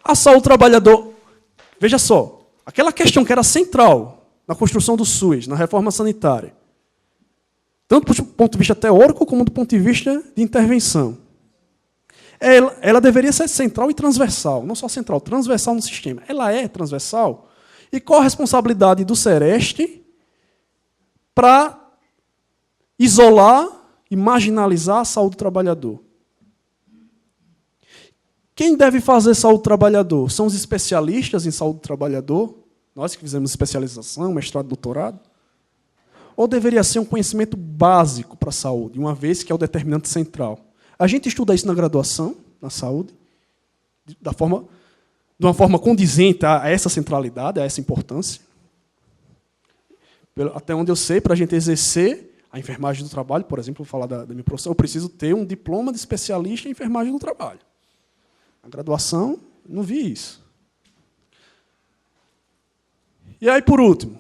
A saúde do trabalhador, veja só, aquela questão que era central na construção do SUS, na reforma sanitária, tanto do ponto de vista teórico como do ponto de vista de intervenção, ela deveria ser central e transversal, não só central, transversal no sistema. Ela é transversal. E qual a responsabilidade do Sereste para isolar e marginalizar a saúde do trabalhador? Quem deve fazer saúde do trabalhador? São os especialistas em saúde do trabalhador? Nós que fizemos especialização, mestrado, doutorado? Ou deveria ser um conhecimento básico para a saúde, uma vez que é o determinante central? A gente estuda isso na graduação, na saúde, de uma forma condizente a essa centralidade, a essa importância. Até onde eu sei, para a gente exercer a enfermagem do trabalho, por exemplo, vou falar da minha profissão, eu preciso ter um diploma de especialista em enfermagem do trabalho. Na graduação, não vi isso. E aí, por último,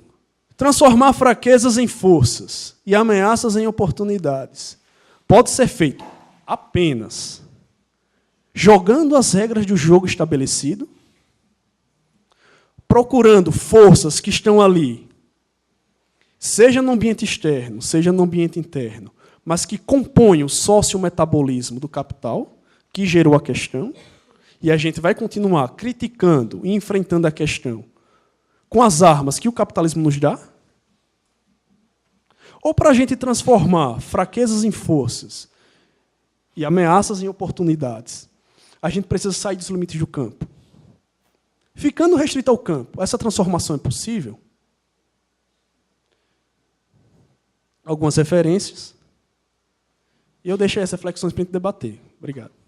transformar fraquezas em forças e ameaças em oportunidades. Pode ser feito apenas jogando as regras do jogo estabelecido, procurando forças que estão ali, seja no ambiente externo, seja no ambiente interno, mas que compõem o sociometabolismo do capital, que gerou a questão, e a gente vai continuar criticando e enfrentando a questão com as armas que o capitalismo nos dá? Ou para a gente transformar fraquezas em forças e ameaças em oportunidades, a gente precisa sair dos limites do campo? Ficando restrito ao campo, essa transformação é possível? Algumas referências. E eu deixei essas reflexões para a gente debater. Obrigado.